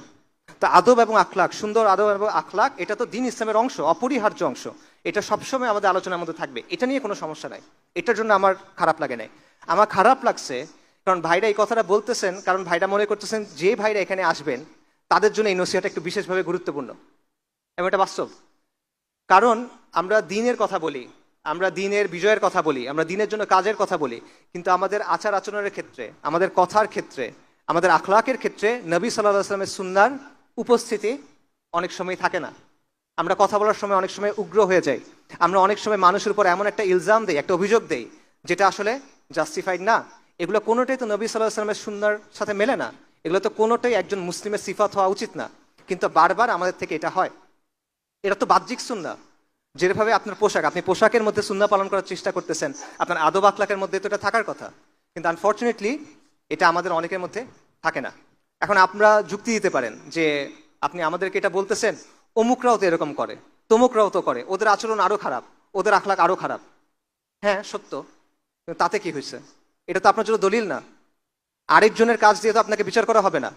তা আদব এবং আখলাক, সুন্দর আদব এবং আখলাক, এটা তো দ্বীন ইসলামের অংশ, অপরিহার্য অংশ। এটা সবসময় আমাদের আলোচনার মধ্যে থাকবে, এটা নিয়ে কোনো সমস্যা নাই। এটার জন্য আমার খারাপ লাগে নাই। আমার খারাপ লাগছে কারণ ভাইরা এই কথাটা বলতেছেন, কারণ ভাইরা মনে করতেছেন যে ভাইরা এখানে আসবেন তাদের জন্য এই নসিহতটা একটু বিশেষভাবে গুরুত্বপূর্ণ, এবং এটা বাস্তব। কারণ আমরা দ্বীনের কথা বলি, আমরা দ্বীনের বিজয়ের কথা বলি, আমরা দ্বীনের জন্য কাজের কথা বলি, কিন্তু আমাদের আচার আচরণের ক্ষেত্রে, আমাদের কথার ক্ষেত্রে, আমাদের আখলাকের ক্ষেত্রে নবী সাল্লাল্লাহু আলাইহি ওয়াসাল্লামের সুন্নাহর উপস্থিতি অনেক সময় থাকে না। আমরা কথা বলার সময় অনেক সময় উগ্র হয়ে যাই। আমরা অনেক সময় মানুষের উপর এমন একটা ইলজাম দেই, একটা অভিযোগ দেই, যেটা আসলে জাস্টিফাইড না। এগুলো কোনোটাই তো নবী সাল্লাল্লাহু আলাইহি ওয়াসাল্লামের সুন্নাহর সাথে মেলে না। এগুলো তো কোনোটাই একজন মুসলিমের সিফাত হওয়া উচিত না, কিন্তু বারবার আমাদের থেকে এটা হয়। এটা তো বাহ্যিক সুন্নাহ। যেভাবে আপনার পোশাক, আপনি পোশাকের মধ্যে সুন্নাহ পালন করার চেষ্টা করতেছেন, আপনার আদব আখলাকের মধ্যে তো এটা থাকার কথা, কিন্তু আনফর্চুনেটলি এটা আমাদের অনেকের মধ্যে থাকে না। এখন আপনারা যুক্তি দিতে পারেন যে আপনি আমাদেরকে এটা বলতেছেন, অমুকরাও তো এরকম করে, তমুকরাও তো করে, ওদের আচরণ আরো খারাপ, ওদের আখলাক আরো খারাপ। হ্যাঁ সত্য, কিন্তু তাতে কি হয়েছে? এটা তো আপনার জন্য দলিল না। আরেকজনের কাজ দিয়ে তো আপনাকে বিচার করা হবে না।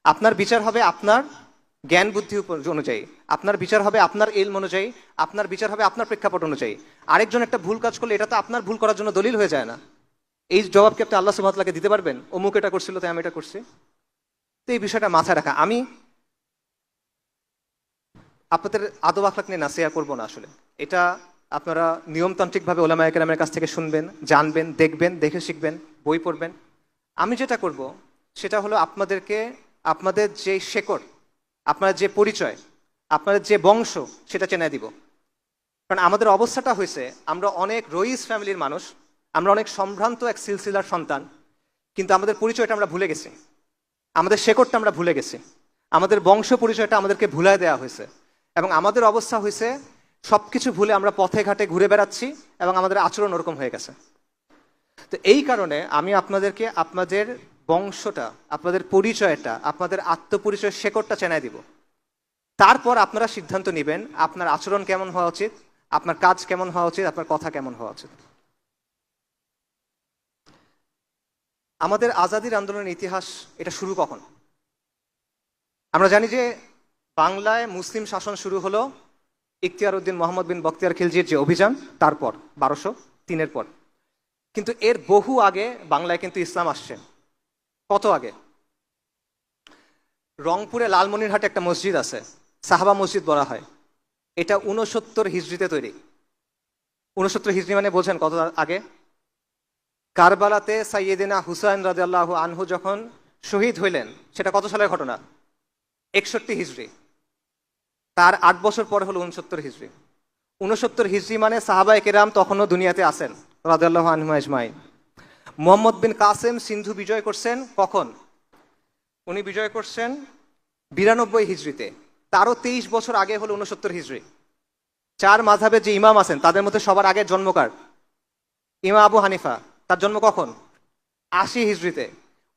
আপনার বিচার হবে আপনার জ্ঞান বুদ্ধি অনুযায়ী, আপনার বিচার হবে আপনার ইলম অনুযায়ী, আপনার বিচার হবে আপনার প্রেক্ষাপট অনুযায়ী। আরেকজন একটা ভুল কাজ করলে এটা তো আপনার ভুল করার জন্য দলিল হয়ে যায় না। এই জবাব কি আপনি আল্লাহ সুবহানাহু ওয়া তাআলাকে দিতে পারবেন? অমুক এটা করছিল তাই আমি এটা করছি? তো এই বিষয়টা মাথায় রাখা। আমি আপনাদের আদব আখলাক নিয়ে নাসিহা করবো না আসলে। এটা আপনারা নিয়মতান্ত্রিকভাবে ওলামায়ে কেরামের কাছ থেকে শুনবেন, জানবেন, দেখবেন, দেখে শিখবেন, বই পড়বেন। আমি যেটা করব সেটা হলো আপনাদেরকে আপনাদের যে শেকড়, আপনাদের যে পরিচয়, আপনাদের যে বংশ, সেটা চেনাই দিব। কারণ আমাদের অবস্থাটা হয়েছে, আমরা অনেক রইস ফ্যামিলির মানুষ, আমরা অনেক সম্ভ্রান্ত এক সিলসিলার সন্তান, কিন্তু আমাদের পরিচয়টা আমরা ভুলে গেছি, আমাদের শেকড়টা আমরা ভুলে গেছি, আমাদের বংশ পরিচয়টা আমাদেরকে ভুলায় দেওয়া হয়েছে। এবং আমাদের অবস্থা হয়েছে সবকিছু ভুলে আমরা পথে ঘাটে ঘুরে বেড়াচ্ছি এবং আমাদের আচরণ ওরকম হয়ে গেছে। তো এই কারণে আমি আপনাদেরকে আপনাদের বংশটা, আপনাদের পরিচয়টা, আপনাদের আত্মপরিচয়ের শেকড়টা চেনাই দিব। তারপর আপনারা সিদ্ধান্ত নেবেন আপনার আচরণ কেমন হওয়া উচিত, আপনার কাজ কেমন হওয়া উচিত, আপনার কথা কেমন হওয়া উচিত। আমাদের আজাদির আন্দোলনের ইতিহাস, এটা শুরু কখন? আমরা জানি যে বাংলায় মুসলিম শাসন শুরু হলো ইখতিয়ার উদ্দিন মোহাম্মদ বিন বখতিয়ার খিলজির যে অভিযান, তারপর 1203-এর পর। কিন্তু এর বহু আগে বাংলায় কিন্তু ইসলাম আসছে। কত আগে? রংপুরে লালমনিরহাটে একটা মসজিদ আছে, সাহাবা মসজিদ বলা হয়। এটা 69 হিজরিতে তৈরি। 69 হিজরি মানে বোঝেন কত আগে? কারবালাতে সাইয়েদিনা হুসাইন রাদিয়াল্লাহু আনহু যখন শহীদ হইলেন, সেটা কত সালের ঘটনা? 61 হিজরি। তার 8 বছর পরে হলো 69 হিজরি। 69 হিজরি মানে সাহাবায়ে কেরাম তখনও দুনিয়াতে আছেন রাদিয়াল্লাহু আনহুম আজমাইন। মুহাম্মদ বিন কাসেম সিন্ধু বিজয় করছেন কখন? উনি বিজয় করছেন 92 হিজরিতে। তারও 23 বছর আগে হলো 69 হিজরি। 4 মাযহাবের যে ইমাম আছেন তাদের মধ্যে সবার আগে জন্মকার ইমাম আবু হানিফা, তার জন্ম কখন? 80 হিজরিতে।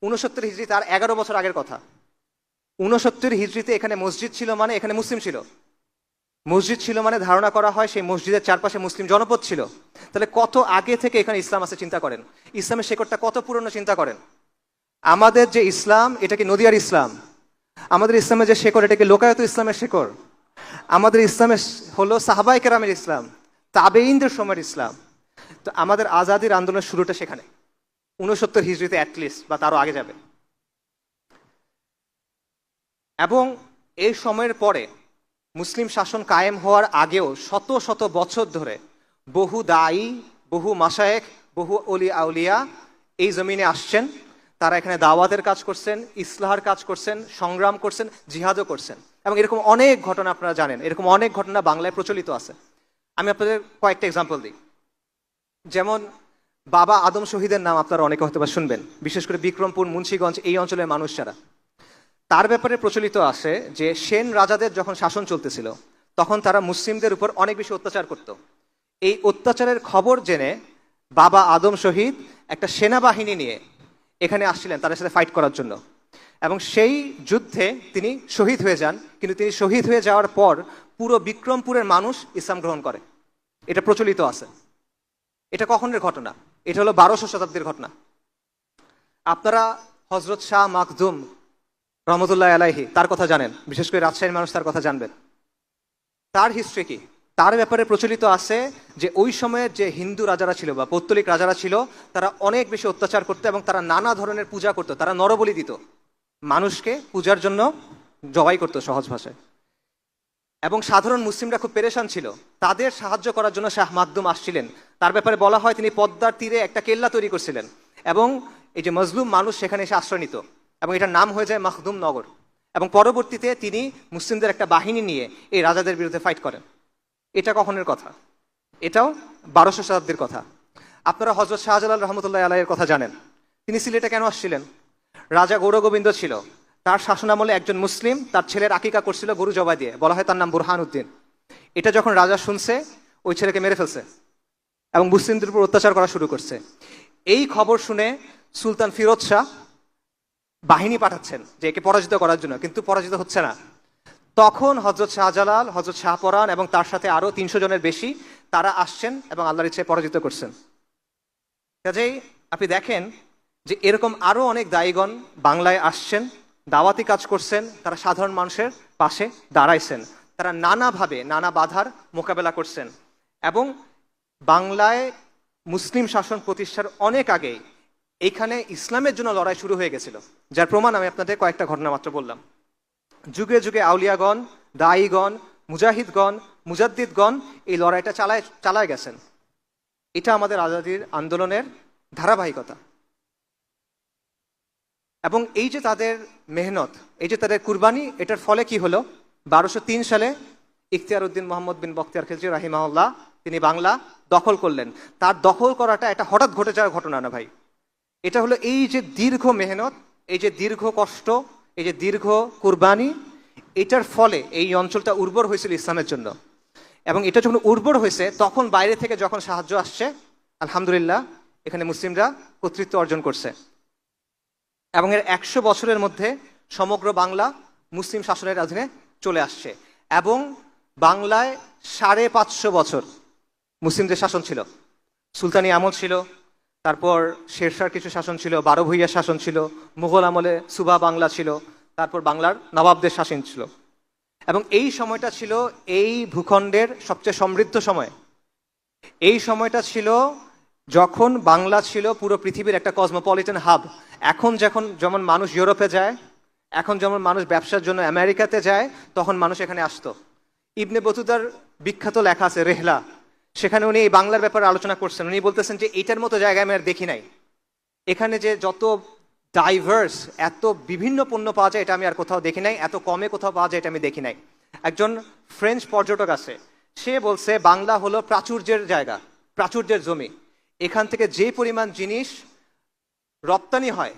69 হিজরি তার 11 বছর আগের কথা। 69 হিজরিতে এখানে মসজিদ ছিল মানে এখানে মুসলিম ছিল। মসজিদ ছিল মানে ধারণা করা হয় সেই মসজিদের চারপাশে মুসলিম জনপদ ছিল। তাহলে কত আগে থেকে এখানে ইসলাম আছে চিন্তা করেন। ইসলামের শেকড়টা কত পুরনো চিন্তা করেন। আমাদের যে ইসলাম এটা কি নদিয়ার ইসলাম? আমাদের ইসলামের যে শেকড় এটা কি লোকায়ত ইসলামের শেকড়? আমাদের ইসলামের হলো সাহাবায়ে কেরামের ইসলাম, তাবেঈনদের সময়ের ইসলাম। তো আমাদের আজাদির আন্দোলনের শুরুটা সেখানে 69 হিজরিতে অ্যাটলিস্ট, বা তারও আগে যাবে। এবং এই সময়ের পরে মুসলিম শাসন কায়েম হওয়ার আগেও শত শত বছর ধরে বহু দায়ী, বহু মাশায়েখ, বহু অলি আউলিয়া এই জমিনে আসছেন। তারা এখানে দাওয়াতের কাজ করছেন, ইসলাহার কাজ করছেন, সংগ্রাম করছেন, জিহাদও করছেন। এবং এরকম অনেক ঘটনা আপনারা জানেন, এরকম অনেক ঘটনা বাংলায় প্রচলিত আছে। আমি আপনাদের কয়েকটা এক্সাম্পল দিই। যেমন বাবা আদম শহীদের নাম আপনারা অনেকে হয়তো বা শুনবেন, বিশেষ করে বিক্রমপুর, মুন্সিগঞ্জ এই অঞ্চলের মানুষ যারা। তার ব্যাপারে প্রচলিত আছে যে সেন রাজাদের যখন শাসন চলতেছিল তখন তারা মুসলিমদের উপর অনেক বেশি অত্যাচার করত। এই অত্যাচারের খবর জেনে বাবা আদম শহীদ একটা সেনাবাহিনী নিয়ে এখানে আসছিলেন তাদের সাথে ফাইট করার জন্য। এবং সেই যুদ্ধে তিনি শহীদ হয়ে যান। কিন্তু তিনি শহীদ হয়ে যাওয়ার পর পুরো বিক্রমপুরের মানুষ ইসলাম গ্রহণ করে। এটা প্রচলিত আছে। এটা কখনের ঘটনা? এটা হলো 1200 শতাব্দীর ঘটনা। আপনারা হজরত শাহ মাখদুম রহমতুল্লাহ আলাইহি তার কথা জানেন, বিশেষ করে রাজশাহীর মানুষ তার কথা জানবেন। তার হিস্ট্রি কি? তার ব্যাপারে প্রচলিত আছে যে ওই সময়ের যে হিন্দু রাজারা ছিল বা পৌত্তলিক রাজারা ছিল তারা অনেক বেশি অত্যাচার করতো এবং তারা নানা ধরনের পূজা করতো। তারা নরবলি দিত, মানুষকে পূজার জন্য জবাই করতো সহজ ভাষায়। এবং সাধারণ মুসলিমরা খুব পেরেশান ছিল, তাদের সাহায্য করার জন্য শাহ মাকদুম আসছিলেন। তার ব্যাপারে বলা হয় তিনি পদ্মার তীরে একটা কেল্লা তৈরি করছিলেন এবং এই যে মজলুম মানুষ সেখানে এসে আশ্রয় নিত এবং এটার নাম হয়ে যায় মাখদুম নগর। এবং পরবর্তীতে তিনি মুসলিমদের একটা বাহিনী নিয়ে এই রাজাদের বিরুদ্ধে ফাইট করেন। এটা কখনের কথা? এটাও 1200 শতাব্দীর কথা। আপনারা হজরত শাহজালাল রহমতুল্লাহ আলাইয়ের কথা জানেন। তিনি সিলেটে কেন আসছিলেন? রাজা গৌরগোবিন্দ ছিল, তার শাসনামলে একজন মুসলিম তার ছেলের আকিকা করছিল গরু জবাই দিয়ে, বলা হয় তার নাম বুরহান উদ্দিন। এটা যখন রাজা শুনছে ওই ছেলেকে মেরে ফেলছে এবং মুসলিমদের উপর অত্যাচার করা শুরু করছে। এই খবর শুনে সুলতান ফিরোজ শাহ বাহিনী পাঠাচ্ছেন যে একে পরাজিত করার জন্য, কিন্তু পরাজিত হচ্ছে না। তখন হজরত শাহজালাল, হজরত শাহপরান এবং তার সাথে আরো 300 জনের বেশি তারা আসছেন এবং আল্লাহর ইচ্ছায় পরাজিত করছেন। কাজেই আপনি দেখেন যে এরকম আরো অনেক দায়ীগণ বাংলায় আসছেন, দাওয়াতি কাজ করছেন, তারা সাধারণ মানুষের পাশে দাঁড়াইছেন, তারা নানাভাবে নানা বাধার মোকাবেলা করছেন। এবং বাংলায় মুসলিম শাসন প্রতিষ্ঠার অনেক আগেই এইখানে ইসলামের জন্য লড়াই শুরু হয়ে গেছিল, যার প্রমাণ আমি আপনাদের কয়েকটা ঘটনা মাত্র বললাম। যুগে যুগে আউলিয়াগণ, দায়ীগণ, মুজাহিদগণ, মুজাদ্দিদগণ এই লড়াইটা চালায় গেছেন। এটা আমাদের আজাদির আন্দোলনের ধারাবাহিকতা। এবং এই যে তাদের মেহনত, এই যে তাদের কুরবানি, এটার ফলে কি হলো? 1203 সালে ইখতিয়ার উদ্দিন মোহাম্মদ বিন বখতিয়ার খিলজি রাহিমাহুল্লাহ তিনি বাংলা দখল করলেন। তার দখল করাটা এটা হঠাৎ ঘটে যাওয়ার ঘটনা না ভাই। এটা হলো এই যে দীর্ঘ মেহনত, এই যে দীর্ঘ কষ্ট, এই যে দীর্ঘ কুরবানি, এটার ফলে এই অঞ্চলটা উর্বর হয়েছিল ইসলামের জন্য। এবং এটা যখন উর্বর হয়েছে তখন বাইরে থেকে যখন সাহায্য আসছে, আলহামদুলিল্লাহ এখানে মুসলিমরা কর্তৃত্ব অর্জন করছে। এবং এর 100 বছরের মধ্যে সমগ্র বাংলা মুসলিম শাসনের অধীনে চলে আসছে। এবং বাংলায় 550 বছর মুসলিমদের শাসন ছিল। সুলতানি আমল ছিল, তারপর শেরশাহর কিছু শাসন ছিল, 12 ভূঁইয়ার শাসন ছিল, মুঘল আমলে সুবা বাংলা ছিল, তারপর বাংলার নবাবদের শাসন ছিল। এবং এই সময়টা ছিল এই ভূখণ্ডের সবচেয়ে সমৃদ্ধ সময়। এই সময়টা ছিল যখন বাংলা ছিল পুরো পৃথিবীর একটা কসমোপলিটন হাব। এখন যেমন মানুষ ইউরোপে যায়, এখন যেমন মানুষ ব্যবসার জন্য আমেরিকাতে যায়, তখন মানুষ এখানে আসতো। ইবনে বতুতার বিখ্যাত লেখা আছে রেহলা, সেখানে উনি এই বাংলার ব্যাপারে আলোচনা করছেন। উনি বলতেছেন যে এটার মতো জায়গায় আমি আর দেখি নাই। এখানে যে যত ডাইভার্স, এত বিভিন্ন পণ্য পাওয়া যায় এটা আমি আর কোথাও দেখি নাই, এত কমে কোথাও পাওয়া যায় এটা আমি দেখি নাই। একজন ফ্রেঞ্চ পর্যটক আছে, সে বলছে বাংলা হলো প্রাচুর্যের জায়গা, প্রাচুর্যের জমি। এখান থেকে যে পরিমাণ জিনিস রপ্তানি হয়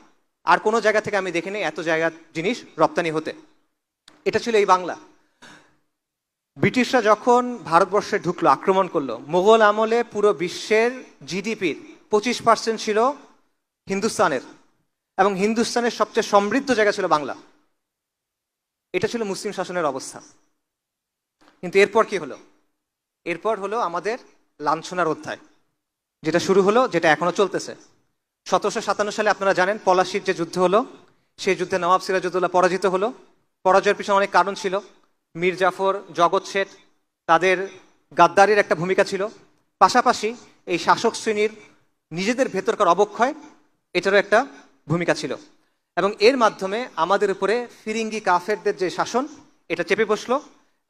আর কোনো জায়গা থেকে আমি দেখিনি এত জায়গা জিনিস রপ্তানি হতে। এটা ছিল এই বাংলা। ব্রিটিশরা যখন ভারতবর্ষে ঢুকলো, আক্রমণ করলো, মোগল আমলে পুরো বিশ্বের জিডিপির 25% ছিল হিন্দুস্তানের, এবং হিন্দুস্তানের সবচেয়ে সমৃদ্ধ জায়গা ছিল বাংলা। এটা ছিল মুসলিম শাসনের অবস্থা। কিন্তু এরপর কি হলো? এরপর হলো আমাদের লাঞ্ছনার অধ্যায়, যেটা শুরু হলো, যেটা এখনো চলতেছে। 1757 সালে আপনারা জানেন পলাশির যে যুদ্ধ হলো, সেই যুদ্ধে নবাব সিরাজউদ্দৌলা পরাজিত হলো। পরাজয়ের পিছনে অনেক কারণ ছিল। মীর জাফর, জগৎ শেঠ, তাদের গাদ্দারির একটা ভূমিকা ছিল। পাশাপাশি এই শাসক শ্রেণীর নিজেদের ভেতরকার অবক্ষয়, এটারও একটা ভূমিকা ছিল। এবং এর মাধ্যমে আমাদের উপরে ফিরিঙ্গি কাফেরদের যে শাসন, এটা চেপে বসলো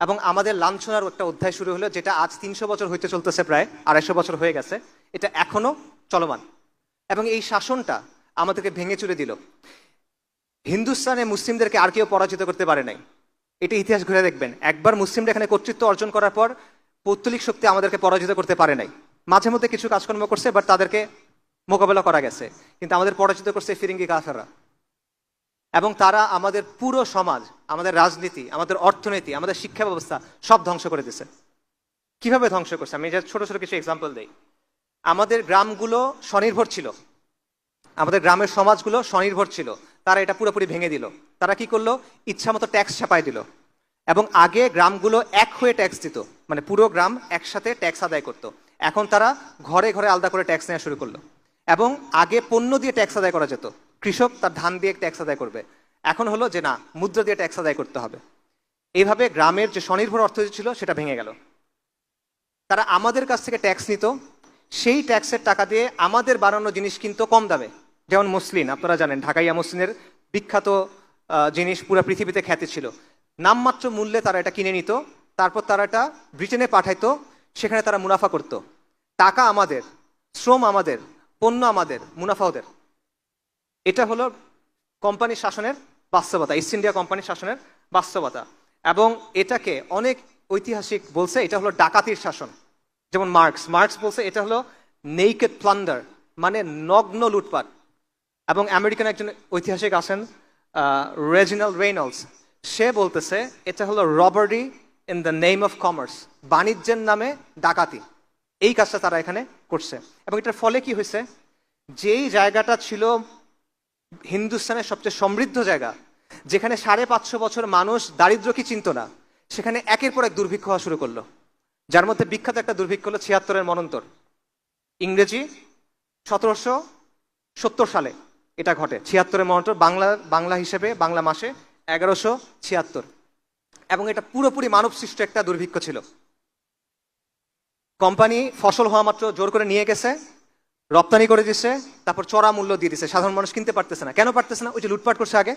এবং আমাদের লাঞ্ছনার একটা অধ্যায় শুরু হলো, যেটা আজ 300 বছর হইতে চলতেছে, প্রায় 250 বছর হয়ে গেছে। এটা এখনো চলমান এবং এই শাসনটা আমাদেরকে ভেঙে চুরে দিল। হিন্দুস্তানে মুসলিমদেরকে আর কেউ পরাজিত করতে পারে নাই। এটা ইতিহাস ঘুরে দেখবেন, একবার মুসলিমরা এখানে কর্তৃত্ব অর্জন করার পর পৌত্তলিক শক্তি আমাদেরকে পরাজিত করতে পারে নাই। মাঝে মধ্যে কিছু কাজকর্ম করছে, বাট তাদেরকে মোকাবেলা করা গেছে। কিন্তু আমাদের পরাজিত করছে ফিরিঙ্গি কাফেররা, এবং তারা আমাদের পুরো সমাজ, আমাদের রাজনীতি, আমাদের অর্থনীতি, আমাদের শিক্ষা ব্যবস্থা সব ধ্বংস করে দিছে। কিভাবে ধ্বংস করছে? আমি যে ছোট ছোট কিছু এক্সাম্পল দেই। আমাদের গ্রামগুলো স্বনির্ভর ছিল, আমাদের গ্রামের সমাজগুলো স্বনির্ভর ছিল, তারা এটা পুরোপুরি ভেঙে দিল। তারা কি করলো? ইচ্ছা মতো ট্যাক্স ছাপাই দিল। এবং আগে গ্রামগুলো এক হয়ে ট্যাক্স দিত, মানে পুরো গ্রাম একসাথে ট্যাক্স আদায় করত। এখন তারা ঘরে ঘরে আলাদা করে ট্যাক্স নেওয়া শুরু করলো। এবং আগে পণ্য দিয়ে ট্যাক্স আদায় করা যেত, কৃষক তার ধান দিয়ে ট্যাক্স আদায় করবে। এখন হলো যে না, মুদ্রা দিয়ে ট্যাক্স আদায় করতে হবে। এইভাবে গ্রামের যে স্বনির্ভর অর্থনীতি ছিল সেটা ভেঙে গেল। তারা আমাদের কাছ থেকে ট্যাক্স নিত, সেই ট্যাক্সের টাকা দিয়ে আমাদের বানানো জিনিস কিনতো কম দামে। যেমন মসলিন, আপনারা জানেন ঢাকাইয়া মসলিনের বিখ্যাত জিনিস পুরো পৃথিবীতে খ্যাতি ছিল। নামমাত্র মূল্যে তারা এটা কিনে নিত, তারপর তারা এটা ব্রিটেনে পাঠাইতো, সেখানে তারা মুনাফা করত। টাকা আমাদের, শ্রম আমাদের, পণ্য আমাদের, মুনাফা ওদের। এটা হলো কোম্পানির শাসনের বাস্তবতা, ইস্ট ইন্ডিয়া কোম্পানির শাসনের বাস্তবতা। এবং এটাকে অনেক ঐতিহাসিক বলছে এটা হলো ডাকাতির শাসন। যেমন মার্কস বলছে এটা হলো নেকেড প্লান্ডার, মানে নগ্ন লুটপাট। এবং আমেরিকান একজন ঐতিহাসিক আছেন রেজিনাল্ড রেইনল্ডস, সে বলতেছে এটা হলো robbery in the name of commerce, বাণিজ্যের নামে ডাকাতি। এই কাজটা তারা এখানে করছে। এবং এটার ফলে কি হয়েছে? যেই জায়গাটা ছিল হিন্দুস্তানের সবচেয়ে সমৃদ্ধ জায়গা, যেখানে 550 বছর মানুষ দারিদ্র কি চিনত না, সেখানে একের পর এক দুর্ভিক্ষ হওয়া শুরু করলো। যার মধ্যে বিখ্যাত একটা দুর্ভিক্ষ হলো 76-এর মনন্তর, ইংরেজি 1770 সালে এটা ঘটে। 76-এর মনন্তর, বাংলা হিসেবে বাংলা মাসে 1176। এবং এটা পুরোপুরি মানব সৃষ্ট একটা দুর্ভিক্ষ ছিল। কোম্পানি ফসল হওয়া মাত্র জোর করে নিয়ে গেছে, রপ্তানি করে দিচ্ছে, তারপর চড়া মূল্য দিয়ে দিচ্ছে। সাধারণ মানুষ কিনতে পারতেছে না। কেন পারতেছে না? ওই যে লুটপাট করছে আগে,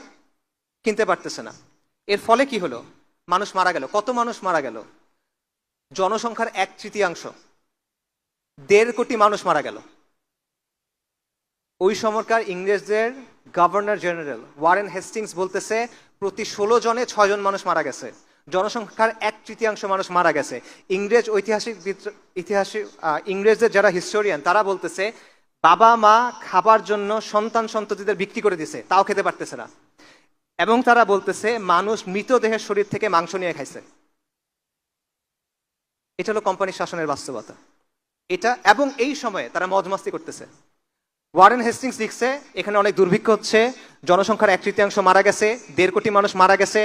কিনতে পারতেছে না। এর ফলে কি হলো? মানুষ মারা গেল। কত মানুষ মারা গেল? জনসংখ্যার 1/3, 1.5 কোটি মানুষ মারা গেল। ওই সময়কার ইংরেজদের গভর্নর জেনারেল ওয়ারেন হেস্টিংস বলতেছে প্রতি 16 জনে 6 জন মানুষ মারা গেছে। জনসংখ্যার 1/3 মানুষ মারা গেছে। ইংরেজদের যারা হিস্টোরিয়ান, তারা বলতেছে বাবা মা খাবার জন্য সন্তান সন্ততিদের বিক্রি করে দিছে, তাও খেতে পারতেছে না। এবং তারা বলতেছে মানুষ মৃতদেহের শরীর থেকে মাংস নিয়ে খাইছে। এটা হলো কোম্পানির শাসনের বাস্তবতা। এটা, এবং এই সময়ে তারা মজমাস্তি করতেছে। ওয়ারেন হেস্টিংস লিখছে এখানে অনেক দুর্ভিক্ষ হচ্ছে, জনসংখ্যার 1/3 মারা গেছে, 1.5 কোটি মানুষ মারা গেছে,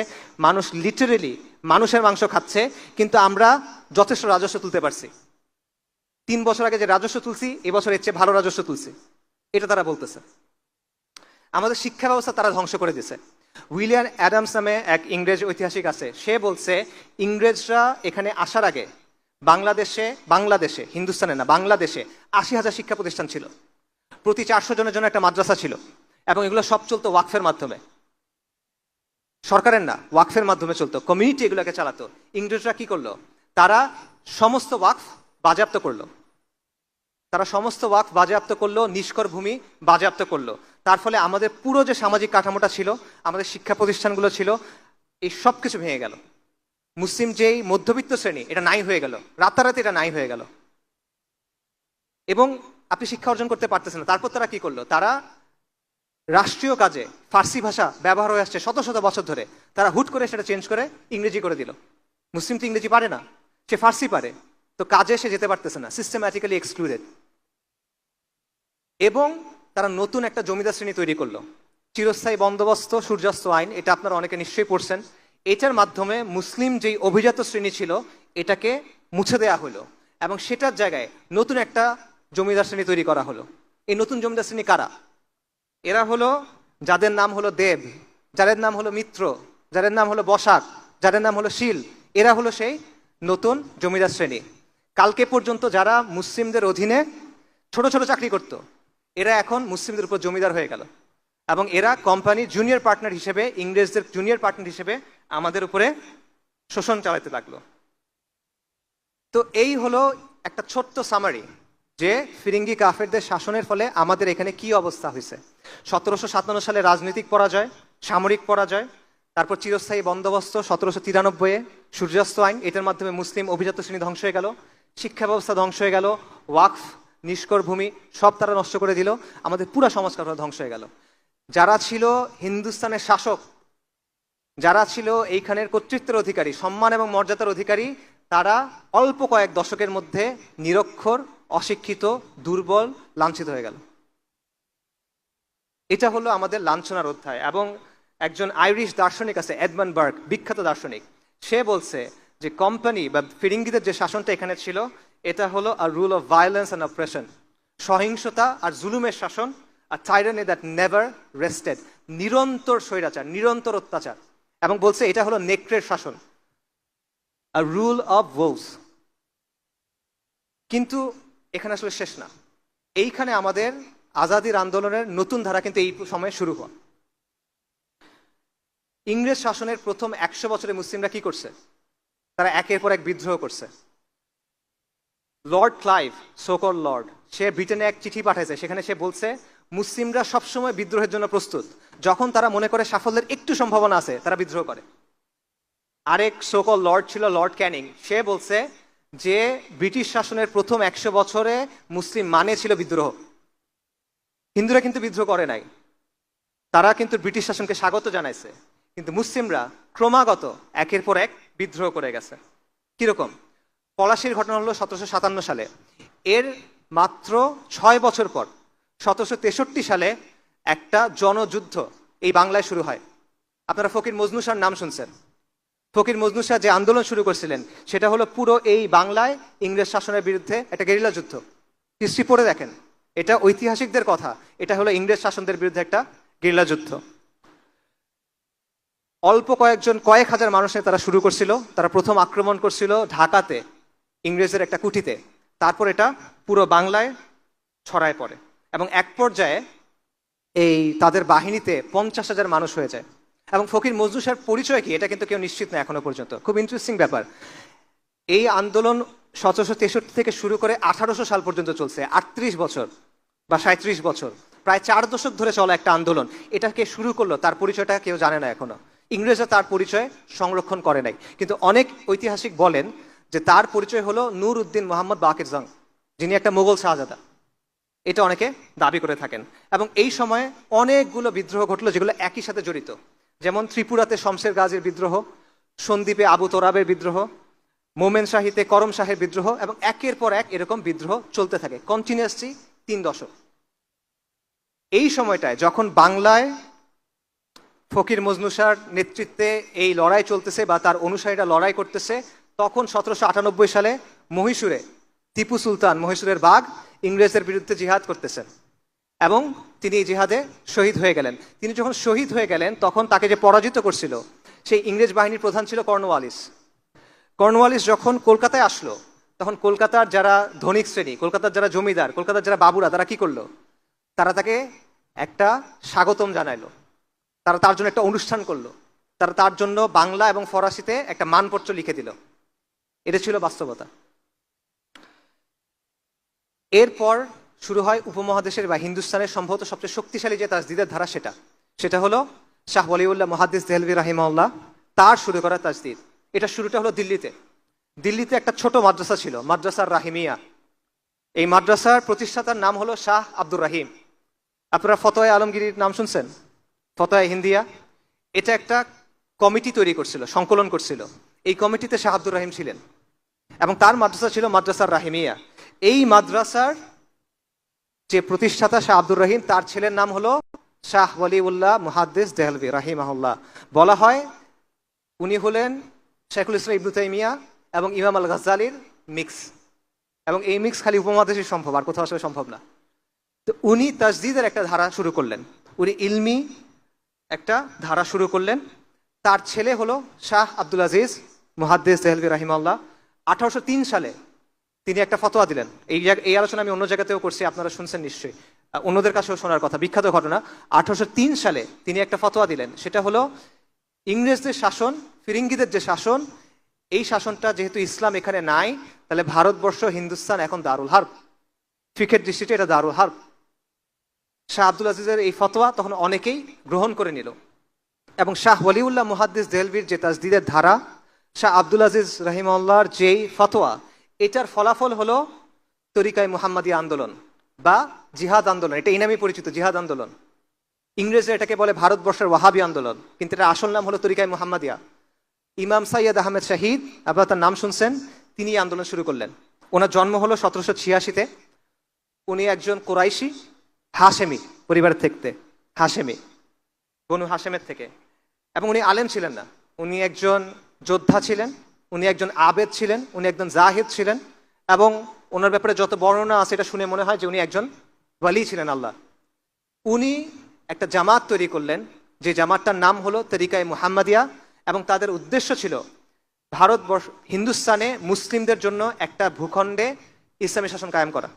মানুষ লিটারেলি মানুষের মাংস খাচ্ছে, কিন্তু আমরা যথেষ্ট রাজস্ব তুলতে পারছি। 3 বছর আগে যে রাজস্ব তুলছি, এবছর এর চেয়ে ভালো রাজস্ব তুলছি, এটা তারা বলতেছে। আমাদের শিক্ষা ব্যবস্থা তারা ধ্বংস করে দিছে। উইলিয়াম অ্যাডামস নামে এক ইংরেজ ঐতিহাসিক আছে, সে বলছে ইংরেজরা এখানে আসার আগে বাংলাদেশে হিন্দুস্তানে না, বাংলাদেশে 80,000 শিক্ষা প্রতিষ্ঠান ছিল। প্রতি 400 জনের জন্য একটা মাদ্রাসা ছিল। এবং এগুলো সব চলতো ওয়াকফের মাধ্যমে, সরকারের না, ওয়াকফের মাধ্যমে চলতো। কমিউনিটি এগুলোকে চালাতো। ইংরেজরা কি করলো? তারা সমস্ত ওয়াকফ বাজেয়াপ্ত করলো, নিষ্কর ভূমি বাজেয়াপ্ত করলো। তার ফলে আমাদের পুরো যে সামাজিক কাঠামোটা ছিল, আমাদের শিক্ষা প্রতিষ্ঠানগুলো ছিল, এই সব কিছু ভেঙে গেল। মুসলিম যেই মধ্যবিত্ত শ্রেণী এটা নাই হয়ে গেল, রাতারাতি এটা নাই হয়ে গেল, এবং আপনি শিক্ষা অর্জন করতে পারতেছেন না। তারপর তারা কি করলো, তারা রাষ্ট্রীয় কাজে ফার্সি ভাষা ব্যবহার হয়ে আসছে শত শত বছর ধরে, তারা হুট করে সেটা চেঞ্জ করে ইংরেজি করে দিল। মুসলিম তো ইংরেজি পারে না, সে ফার্সি পারে, তো কাজে সে যেতে পারতেছে না, সিস্টেম্যাটিক্যালি এক্সক্লুডেড। এবং তারা নতুন একটা জমিদার শ্রেণী তৈরি করলো, চিরস্থায়ী বন্দোবস্ত সূর্যাস্ত আইন, এটা আপনারা অনেকে নিশ্চয়ই পড়ছেন। এটার মাধ্যমে মুসলিম যেই অভিজাত শ্রেণী ছিল এটাকে মুছে দেয়া হলো, এবং সেটার জায়গায় নতুন একটা জমিদার শ্রেণী তৈরি করা হলো। এই নতুন জমিদার শ্রেণী কারা? এরা হলো যাদের নাম হলো দেব, যাদের নাম হলো মিত্র, যাদের নাম হলো বসাক, যাদের নাম হলো শীল। এরা হলো সেই নতুন জমিদার শ্রেণী। কালকে পর্যন্ত যারা মুসলিমদের অধীনে ছোট ছোট চাকরি করত, এরা এখন মুসলিমদের উপর জমিদার হয়ে গেল, এবং এরা কোম্পানির জুনিয়র পার্টনার হিসেবে, ইংরেজদের জুনিয়র পার্টনার হিসেবে আমাদের উপরে শোষণ চালাতে লাগলো। তো এই হলো একটা ছোট্ট সামারি যে ফিরিঙ্গি কাফেরদের শাসনের ফলে আমাদের এখানে কি অবস্থা হয়েছে। 1757 সালে রাজনৈতিক পরাজয়, সামরিক পরাজয়, তারপর চিরস্থায়ী বন্দোবস্ত 1793-এ সূর্যাস্ত আইন, এটার মাধ্যমে মুসলিম অভিজাত শ্রেণী ধ্বংস হয়ে গেল, শিক্ষা ব্যবস্থা ধ্বংস হয়ে গেল, ওয়াকফ নিষ্কর ভূমি সব তারা নষ্ট করে দিল, আমাদের পুরা সমাজকার ধ্বংস হয়ে গেল। যারা ছিল হিন্দুস্তানের শাসক, যারা ছিল এইখানের কর্তৃত্বের অধিকারী, সম্মান এবং মর্যাদার অধিকারী, তারা অল্প কয়েক দশকের মধ্যে নিরক্ষর, অশিক্ষিত, দুর্বল, লাঞ্ছিত হয়ে গেল। এটা হলো আমাদের লাঞ্ছনার অধ্যায়। এবং একজন আইরিশ দার্শনিক আছে, এডমন্ড বার্গ, বিখ্যাত দার্শনিক, সে বলছে যে কোম্পানি বা ফিরিঙ্গিদের যে শাসনটা এখানে ছিল এটা হলো আ রুল অফ ভায়োলেন্স অ্যান্ড অপ্রেশন, সহিংসতা আর জুলুমের শাসন, আর টাইরানি দ্যাট নেভার রেস্টেড, নিরন্তর স্বৈরাচার, নিরন্তর অত্যাচার। এবং বলছে এটা হলো নেকড়ের শাসন, আ রুল অফ wolves। কিন্তু এখানে আসলে শেষ না, এইখানে আমাদের আজাদির আন্দোলনের নতুন ধারা কিন্তু এই সময়ে শুরু হয়। ইংরেজ শাসনের প্রথম 100 বছরে মুসলিমরা কি করছে? তারা একের পর এক বিদ্রোহ করছে। লর্ড ক্লাইভ, সোকল লর্ড, সে ব্রিটেনে এক চিঠি পাঠাইছে, সেখানে সে বলছে মুসলিমরা সবসময় বিদ্রোহের জন্য প্রস্তুত, যখন তারা মনে করে সাফল্যের একটু সম্ভাবনা আছে তারা বিদ্রোহ করে। আরেক সোকল লর্ড ছিল লর্ড ক্যানিং, সে বলছে যে ব্রিটিশ শাসনের প্রথম 100 বছরে মুসলিম মানে ছিল বিদ্রোহ। হিন্দুরা কিন্তু বিদ্রোহ করে নাই, তারা কিন্তু ব্রিটিশ শাসনকে স্বাগত জানাইছে, কিন্তু মুসলিমরা ক্রমাগত একের পর এক বিদ্রোহ করে গেছে। কিরকম? পলাশির ঘটনা হলো 1757 সালে, এর মাত্র 6 বছর পর 1763 সালে একটা জনযুদ্ধ এই বাংলায় শুরু হয়। আপনারা ফকির মজনু শাহর নাম শুনছেন। ফকির মজনু শাহ যে আন্দোলন শুরু করেছিলেন সেটা হলো পুরো এই বাংলায় ইংরেজ শাসনের বিরুদ্ধে একটা গেরিলা যুদ্ধ। হিস্ট্রি পড়ে দেখেন, এটা ঐতিহাসিকদের কথা, এটা হলো ইংরেজ শাসনদের বিরুদ্ধে একটা গেরিলা যুদ্ধ। অল্প কয়েক হাজার মানুষের তারা শুরু করছিল। তারা প্রথম আক্রমণ করছিল ঢাকাতে, ইংরেজের একটা কুঠিতে, তারপর এটা পুরো বাংলায় ছড়ায় পড়ে, এবং এক পর্যায়ে এই তাদের বাহিনীতে 50,000 মানুষ হয়ে যায়। এবং ফকির মজনু শাহর পরিচয় কি এটা কিন্তু কেউ নিশ্চিত না এখনো পর্যন্ত। খুব ইন্টারেস্টিং ব্যাপার, এই আন্দোলন 1763 থেকে শুরু করে 1800 সাল পর্যন্ত চলছে, 38 বছর বা 37 বছর, প্রায় 4 দশক ধরে চলা একটা আন্দোলন। এটাকে শুরু করলো, তার পরিচয়টা কেউ জানে না এখনো, ইংরেজরা তার পরিচয় সংরক্ষণ করে নাই। কিন্তু অনেক ঐতিহাসিক বলেন যে তার পরিচয় হলো নূর উদ্দিন মোহাম্মদ বাকির জং, যিনি একটা মোগল শাহজাদা, এটা অনেকে দাবি করে থাকেন। এবং এই সময়ে অনেকগুলো বিদ্রোহ ঘটলো যেগুলো একই সাথে জড়িত, যেমন ত্রিপুরাতে শমশের গাজীর বিদ্রোহ, সন্দ্বীপে আবু তোরাবের বিদ্রোহ, মোমেন শাহিতে করম শাহের বিদ্রোহ, এবং একের পর এক এরকম বিদ্রোহ চলতে থাকে কন্টিনিউয়াসলি 3 দশক। এই সময়টায় যখন বাংলায় ফকির মজনু শাহর নেতৃত্বে এই লড়াই চলতেছে বা তার অনুসারীরা লড়াই করতেছে, তখন 1798 সালে মহীশূরে টিপু সুলতান, মহীশূরের বাঘ, ইংরেজদের বিরুদ্ধে জিহাদ করতেছেন, এবং তিনি এই জিহাদে শহীদ হয়ে গেলেন। তিনি যখন শহীদ হয়ে গেলেন তখন তাকে যে পরাজিত করছিল সেই ইংরেজ বাহিনীর প্রধান ছিল কর্নওয়ালিস। কর্নওয়ালিস যখন কলকাতায় আসলো তখন কলকাতার যারা ধনিক শ্রেণী, কলকাতার যারা জমিদার, কলকাতার যারা বাবুরা, তারা কি করলো? তারা তাকে একটা স্বাগতম জানাইলো, তারা তার জন্য একটা অনুষ্ঠান করলো, তারা তার জন্য বাংলা এবং ফরাসিতে একটা মানপত্র লিখে দিল। এটা ছিল বাস্তবতা। এরপর শুরু হয় উপমহাদেশের বা হিন্দুস্তানের সম্ভবত সবচেয়ে শক্তিশালী যে তাজদিদের ধারা, সেটা হলো শাহ ওয়ালিউল্লাহ মুহাদ্দিস দেহলভী রাহিমাহুল্লাহ, তার শুরু করা তাজদিদ। এটা শুরুটা হলো দিল্লিতে। দিল্লিতে একটা ছোট মাদ্রাসা ছিল, মাদ্রাসার রাহিমিয়া। এই মাদ্রাসার প্রতিষ্ঠাতার নাম হলো শাহ আব্দুর রাহিম। আপনারা ফতোয়া আলমগীরির নাম শুনছেন? ফতোয়া হিন্দিয়া, এটা একটা কমিটি তৈরি করছিল, সংকলন করছিল। এই কমিটিতে শাহ আব্দুর রাহিম ছিলেন এবং তার মাদ্রাসা ছিল মাদ্রাসার রাহিমিয়া। এই মাদ্রাসার যে প্রতিষ্ঠাতা শাহ আব্দুর রহিম, তার ছেলের নাম হলো শাহ ওয়ালিউল্লাহ মুহাদ্দিস দেহলভী রাহিমাহুল্লাহ। বলা হয় উনি হলেন শেখুল ইসলাম ইবনু তাইমিয়া এবং ইমাম আল গাজ্জালির মিক্স, এবং এই মিক্স খালি উপমহাদেশে সম্ভব, আর কোথাও আসলে সম্ভব না। তো উনি তাজদিদের একটা ধারা শুরু করলেন, উনি ইলমি একটা ধারা শুরু করলেন। তার ছেলে হলো শাহ আব্দুল আজিজ মুহাদ্দিস দেহলভী রাহিমাহুল্লাহ। 1803 সালে তিনি একটা ফতোয়া দিলেন। এই আলোচনা আমি অন্য জায়গাতেও করছি, আপনারা শুনছেন নিশ্চয়ই, অন্যদের কাছেও শোনার কথা, বিখ্যাত ঘটনা। 1803 সালে তিনি একটা ফতোয়া দিলেন, সেটা হলো ইংরেজদের শাসন, ফিরিঙ্গিদের যে শাসন, এই শাসনটা যেহেতু ইসলাম এখানে নাই, তাহলে ভারতবর্ষ হিন্দুস্তান এখন দারুল হার্ব, ফিকের দৃষ্টিতে এটা দারুল হার্ব। শাহ আব্দুল আজিজের এই ফতোয়া তখন অনেকেই গ্রহণ করে নিল, এবং শাহ ওয়ালিউল্লাহ মুহাদ্দিস দেহলভীর যে তাজদিদের ধারা, শাহ আব্দুল আজিজ রাহিমাহুল্লাহর যেই ফতোয়া, এটার ফলাফল হলো তরিকায়ে মুহাম্মাদিয়া আন্দোলন বা জিহাদ আন্দোলন। এটা এই নামে পরিচিত, জিহাদ আন্দোলন। ইংরেজরা এটাকে বলে ভারতবর্ষের ওয়াহাবি আন্দোলন, কিন্তু এটা আসল নাম হলো তরিকায়ে মুহাম্মাদিয়া। ইমাম সাইয়্যেদ আহমেদ শাহিদ, আপনারা তার নাম শুনছেন, তিনি এই আন্দোলন শুরু করলেন। ওনার জন্ম হলো 1786-তে। উনি একজন কুরাইশি হাশেমি পরিবারের থেকে, হাশেমি বনু হাশেমের থেকে, এবং উনি আলেম ছিলেন না। উনি একজন যোদ্ধা ছিলেন, উনি একজন আবেদ ছিলেন, উনি একজন জাহিদ ছিলেন, এবং ওনার ব্যাপারে যত বর্ণনা আছে এটা শুনে মনে হয় যে উনি একজন ওয়ালি ছিলেন আল্লাহ। উনি একটা জামাত তৈরি করলেন, যে জামাতটার নাম হলো তরিকায়ে মুহাম্মাদিয়া, এবং তাদের উদ্দেশ্য ছিল ভারতবর্ষ, হিন্দুস্তানে মুসলিমদের জন্য একটা ভূখণ্ডে ইসলামী শাসন কায়েম করা।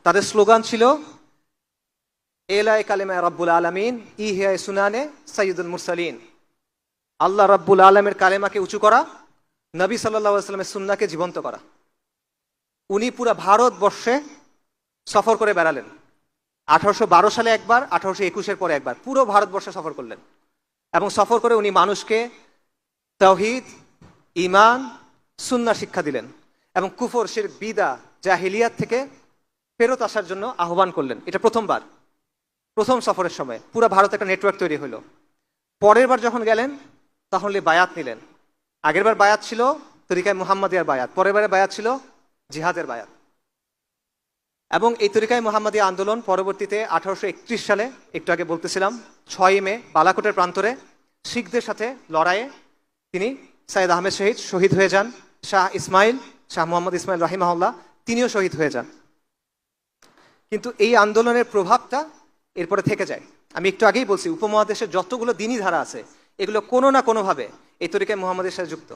তাদের স্লোগান ছিল এলায়ে কালেমা রাব্বুল আলামিন ইহিয়া সুনানে সাইয়্যিদুল মুরসালিন। আল্লাহ রাব্বুল আলমের কালেমাকে উঁচু করা, নবী সাল্লাল্লাহু আলাইহি ওয়াসাল্লামের সুন্নাহকে জীবন্ত করা। উনি পুরা ভারতবর্ষে সফর করে বেড়ালেন। 1812 সালে একবার, 1821-এর পরে একবার, পুরো ভারতবর্ষে সফর করলেন। এবং সফর করে উনি মানুষকে তাওহীদ, ঈমান, সুন্নাহ শিক্ষা দিলেন, এবং কুফর, শিরক, বিদআ, জাহিলিয়াত থেকে ফেরত আসার জন্য আহ্বান করলেন। এটা প্রথমবার, প্রথম সফরের সময় পুরো ভারতে একটা নেটওয়ার্ক তৈরি হলো। পরের বার যখন গেলেন তখন বায়াত নিলেন। আগের বার বায়াত ছিল তরিকায়ে মুহাম্মাদিয়ার বায়াত, পরের বারে বায়াত ছিল জিহাদের বায়াত। এবং এই তরিকায়ে মুহাম্মাদিয়া আন্দোলন পরবর্তীতে 1831 সালে, একটু আগে বলতেছিলাম, 6 মে বালাকোটের প্রান্তরে শিখদের সাথে লড়াইয়ে তিনি সাইয়্যেদ আহমেদ শহীদ শহীদ হয়ে যান। শাহ মোহাম্মদ ইসমাইল রাহিমাহুল্লাহ, তিনিও শহীদ হয়ে যান। কিন্তু এই আন্দোলনের প্রভাবটা এরপরে থেকে যায়। আমি একটু আগেই বলছি, উপমহাদেশের যতগুলো দিনী ধারা আছে এগুলো কোনো না কোনোভাবে এই তরিকায়ে মুহাম্মাদের সাথে যুক্ত।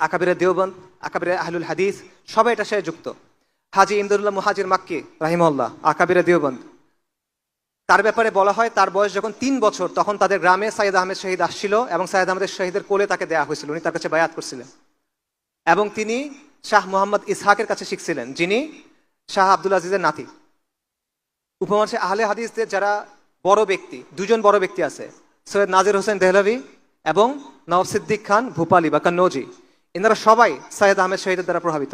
আকাবিরে দেওবন্দ, আকাবিরে আহলুল হাদিস, সবাই এটার সাথে যুক্ত। হাজী ইমদাদুল্লাহ মুহাজির মাক্কি রাহিমাহুল্লাহ, আকাবিরে দেওবন্দ, তার ব্যাপারে বলা হয় তার বয়স যখন 3 বছর, তখন তাদের গ্রামে সাইয়্যেদ আহমেদ শহীদ আসছিল, এবং সাইয়্যেদ আহমেদ শহীদের কোলে তাকে দেয়া হয়েছিল। উনি তার কাছে বায়াত করছিলেন, এবং তিনি শাহ মোহাম্মদ ইসহাকের কাছে শিখছিলেন, যিনি শাহ আব্দুল আজিজের নাতি। উপমহাদেশে আহলে হাদিসদের যারা বড় ব্যক্তি, 2 জন বড় ব্যক্তি আছে, সৈয়দ নাজির হোসেন দেহলভী এবং নওয়াব সিদ্দিক খান ভূপালী বা কান্নৌজি। এনারা সবাই সাইয়্যেদ আহমেদ শহীদের দ্বারা প্রভাবিত।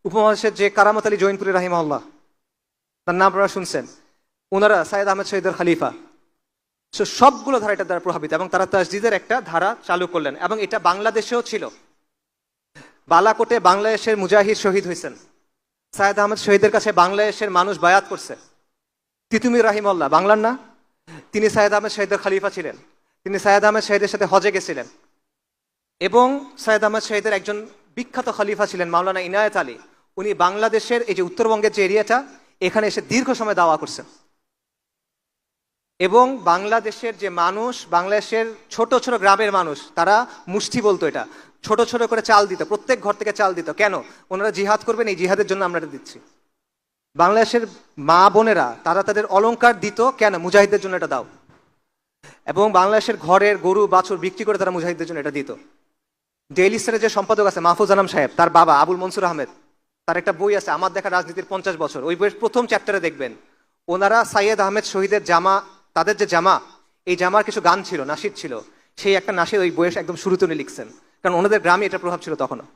উপমহাদেশের যে কারামত আলী জৈনপুরী রাহিমাহুল্লাহ, তার নাম আপনারা শুনছেন, ওনারা সাইয়্যেদ আহমেদ শহীদের খলিফা। সবগুলো ধারা এটার দ্বারা প্রভাবিত, এবং তারা তাজদিদের একটা ধারা চালু করলেন। এবং এটা বাংলাদেশেও ছিল। বালাকোটে বাংলাদেশের মুজাহিদ শহীদ হয়েছেন, সাইয়্যেদ আহমেদ শহীদের কাছে বাংলাদেশের মানুষ বায়াত করছে। তিতুমির রাহিমাহুল্লাহ, বাংলার না, তিনি সাইয়্যেদ আহমেদ শহীদের খলিফা ছিলেন। তিনি সাইয়্যেদ আহমেদ শহীদের সাথে হজে গেছিলেন, এবং সাইয়্যেদ আহমেদ শহীদের একজন বিখ্যাত খলিফা ছিলেন মাওলানা ইনায়েত আলী। উনি বাংলাদেশের এই যে উত্তরবঙ্গের যে এরিয়াটা, এখানে এসে দীর্ঘ সময় দাওয়া করছেন। এবং বাংলাদেশের যে মানুষ, বাংলাদেশের ছোট ছোট গ্রামের মানুষ, তারা মুষ্টি বলতো, এটা ছোট ছোট করে চাল দিত, প্রত্যেক ঘর থেকে চাল দিত। কেন? ওনারা জিহাদ করবেন, এই জিহাদের জন্য আমরা এটা দিচ্ছি। বাংলাদেশের মা বোনেরা তারা তাদের অলংকার দিত, কেন? মুজাহিদদের জন্য এটা দাও। এবং বাংলাদেশের ঘরের গরু বাছুর বিক্রি করে তারা মুজাহিদদের জন্য এটা দিত। ডেইলি স্টারের যে সম্পাদক আছে মাহফুজ আনাম সাহেব, তার বাবা আবুল মনসুর আহমেদ, তার একটা বই আছে আমার দেখা রাজনীতির 50 বছর। ওই বইয়ের প্রথম চ্যাপ্টারে দেখবেন ওনারা সাইয়্যেদ আহমেদ শহীদের জামা, তাদের যে জামা, এই জামার কিছু গান ছিল, নাশিদ ছিল, সেই একটা নাসির ওই বইয়ের একদম শুরুতে উনি লিখছেন, কারণ ওনাদের গ্রামে এটা প্রভাব ছিল তখনও।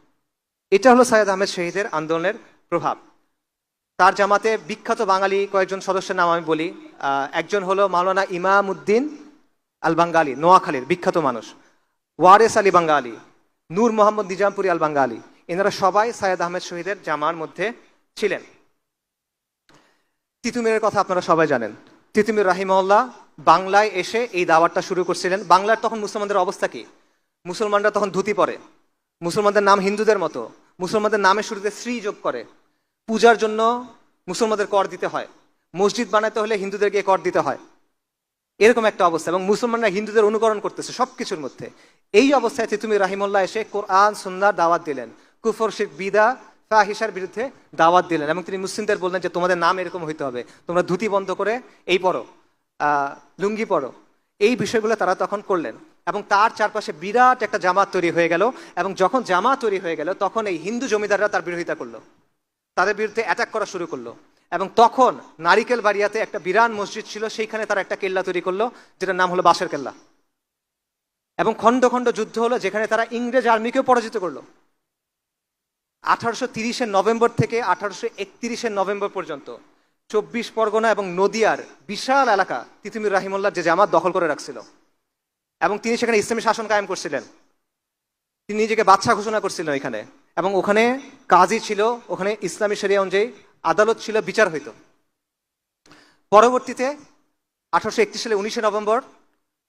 এটা হলো সৈয়দ আহমেদ শহীদের আন্দোলনের প্রভাব। তার জামাতে বিখ্যাত বাঙালি কয়েকজন সদস্যের নাম আমি বলি। একজন হলো মাওলানা ইমাম উদ্দিন আল বাঙ্গালী, নোয়াখালীর বিখ্যাত মানুষ, ওয়ারেস আলী বাঙ্গালী, নূর মোহাম্মদ নিজামপুরি আল বাঙ্গালী, এনারা সবাই সৈয়দ আহমেদ শহীদের জামার মধ্যে ছিলেন। তিতুমিরের কথা আপনারা সবাই জানেন। তিতুমির রাহিমাহুল্লাহ বাংলায় এসে এই দাওয়াতটা শুরু করছিলেন। বাংলার তখন মুসলমানদের অবস্থা কি? মুসলমানরা তখন ধুতি পরে, মুসলমানদের নাম হিন্দুদের মতো, মুসলমানদের নামের শুরুতে শ্রী যোগ করে, পূজার জন্য মুসলমানদের কর দিতে হয়, মসজিদ বানাতে হলে হিন্দুদের গিয়ে কর দিতে হয়, এরকম একটা অবস্থা। এবং মুসলমানরা হিন্দুদের অনুকরণ করতেছে সবকিছুর মধ্যে। এই অবস্থায় তিতুমির রাহিমাহুল্লাহ এসে কোরআন সুন্নাহর দাওয়াত দিলেন, কুফর শিরক বিদা ফাহিশার বিরুদ্ধে দাওয়াত দিলেন। এবং তিনি মুসলিমদের বললেন যে তোমাদের নাম এরকম হইতে হবে, তোমরা ধুতি বন্ধ করে এই পড়ো, লুঙ্গি পড়ো। এই বিষয়গুলো তারা তখন করলেন এবং তার চারপাশে বিরাট একটা জামাত তৈরি হয়ে গেল। এবং যখন জামাত তৈরি হয়ে গেল তখন এই হিন্দু জমিদাররা তার বিরোধিতা করলো, তাদের বিরুদ্ধে অ্যাটাক করা শুরু করলো। এবং তখন নারিকেল বাড়িয়াতে একটা বিরান মসজিদ ছিল, সেইখানে তারা একটা কেল্লা তৈরি করলো, যেটার নাম হলো বাঁশের কেল্লা। এবং খণ্ড খণ্ড যুদ্ধ হলো, যেখানে তারা ইংরেজ আর্মিকেও পরাজিত করলো। 1830 নভেম্বর থেকে 1831 নভেম্বর পর্যন্ত 24 পরগনা এবং নদিয়ার বিশাল এলাকা তিতুমির রাহিমাহুল্লাহ যে জামাত দখল করে রাখছিল। এবং তিনি সেখানে ইসলামী শাসন কায়েম করছিলেন। তিনি নিজেকে বাদশা ঘোষণা করছিলেন এখানে। এবং ওখানে কাজী ছিল, ওখানে ইসলামী শরিয়া অনুযায়ী আদালত ছিল, বিচার হইতো। পরবর্তীতে 1831 সালে 19 নভেম্বর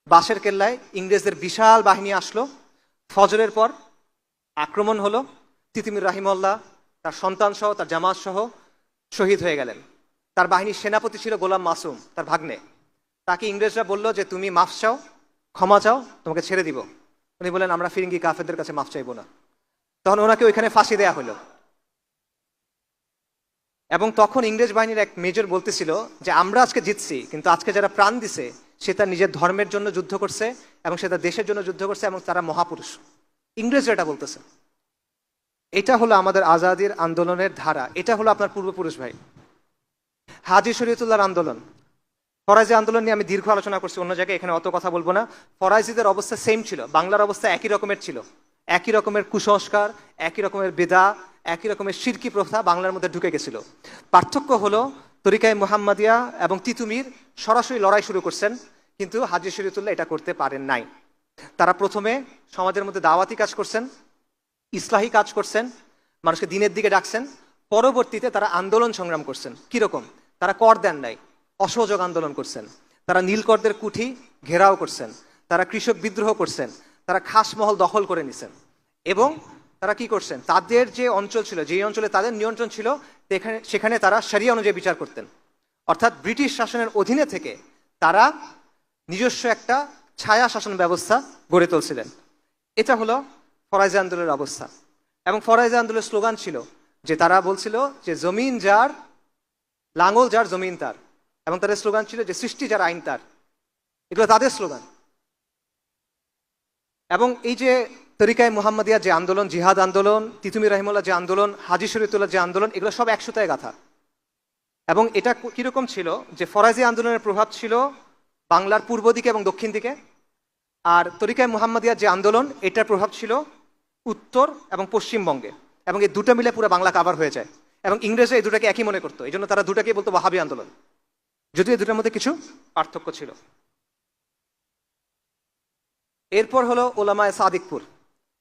বাঁশের কেল্লায় ইংরেজদের বিশাল বাহিনী আসলো। ফজরের পর আক্রমণ হলো। তিতুমির রাহিমাহুল্লাহ তার সন্তান সহ, তার জামাত সহ শহীদ হয়ে গেলেন। তার বাহিনীর সেনাপতি ছিল গোলাম মাসুম, তার ভাগ্নে। তাকে ইংরেজরা বলল যে তুমি মাফ চাও, ক্ষমা চাও, তোমাকে ছেড়ে দিব। উনি বলেন আমরা ফিরিঙ্গি কাফেরদের কাছে মাফ চাইবো না। তখন ওনাকে ওইখানে ফাঁসি দেয়া হলো। এবং তখন ইংরেজ বাহিনীর এক মেজর বলতেছিল যে আমরা আজকে জিতছি, কিন্তু আজকে যারা প্রাণ দিছে সে তার নিজের ধর্মের জন্য যুদ্ধ করছে এবং সে তার দেশের জন্য যুদ্ধ করছে, এবং তারা মহাপুরুষ। ইংরেজরা এটা বলতেছে। এটা হলো আমাদের আজাদির আন্দোলনের ধারা। এটা হলো আপনার পূর্বপুরুষ ভাই। হাজী শরীয়তুল্লাহর আন্দোলন, ফরাজি আন্দোলন নিয়ে আমি দীর্ঘ আলোচনা করছি অন্য জায়গায়, এখানে অত কথা বলবো না। ফরাজিদের অবস্থা সেম ছিল, বাংলার অবস্থা একই রকমের ছিল। একই রকমের কুসংস্কার, একই রকমের বেদা, একই রকমের শিরকি প্রথা বাংলার মধ্যে ঢুকে গেছিল। পার্থক্য হলো তরিকায়ে মুহাম্মাদিয়া এবং তিতুমির সরাসরি লড়াই শুরু করছেন, কিন্তু হাজী শরীয়তুল্লাহ এটা করতে পারেন নাই। তারা প্রথমে সমাজের মধ্যে দাওয়াতি কাজ করছেন, ইসলাহি কাজ করছেন, মানুষকে দিনের দিকে ডাকছেন। পরবর্তীতে তারা আন্দোলন সংগ্রাম করছেন। কিরকম? তারা কর দেন নাই, অসহযোগ আন্দোলন করছেন। তারা নীলকরদের কুঠি ঘেরাও করছেন। তারা কৃষক বিদ্রোহ করছেন। তারা খাসমহল দখল করে নিছেন। এবং তারা কি করছেন? তাদের যে অঞ্চল ছিল, যেই অঞ্চলে তাদের নিয়ন্ত্রণ ছিল, সেখানে তারা শরিয়া অনুযায়ী বিচার করতেন। অর্থাৎ ব্রিটিশ শাসনের অধীনে থেকে তারা নিজস্ব একটা ছায়া শাসন ব্যবস্থা গড়ে তুলছিলেন। এটা হলো ফরাজি আন্দোলনের অবস্থা। এবং ফরাজি আন্দোলনের স্লোগান ছিল যে তারা বলছিল যে জমিন যার, লাঙ্গল যার, জমিন তার। এবং তাদের স্লোগান ছিল যে সৃষ্টি যার, আইন তার। এগুলো তাদের স্লোগান। এবং এই যে তরিকায়ে মুহাম্মাদিয়া যে আন্দোলন, জিহাদ আন্দোলন, তিতুমির রাহিমাহুল্লাহ যে আন্দোলন, হাজী শরীয়তুল্লাহ যে আন্দোলন, এগুলো সব এক সুতায় গাথা। এবং এটা কিরকম ছিল যে ফরাজি আন্দোলনের প্রভাব ছিল বাংলার পূর্ব দিকে এবং দক্ষিণ দিকে, আর তরিকায়ে মুহাম্মাদিয়া যে আন্দোলন, এটার প্রভাব ছিল উত্তর এবং পশ্চিমবঙ্গে। এবং এই দুটো মিলে পুরো বাংলা কাভার হয়ে যায়। এবং ইংরেজরা এই দুটাকে একই মনে করতো, এই জন্য তারা দুটাকে বলতো ওয়াহাবি আন্দোলন, যদিও এই দুটার মধ্যে কিছু পার্থক্য ছিল। এরপর হলো ওলামায়ে সাদিকপুর।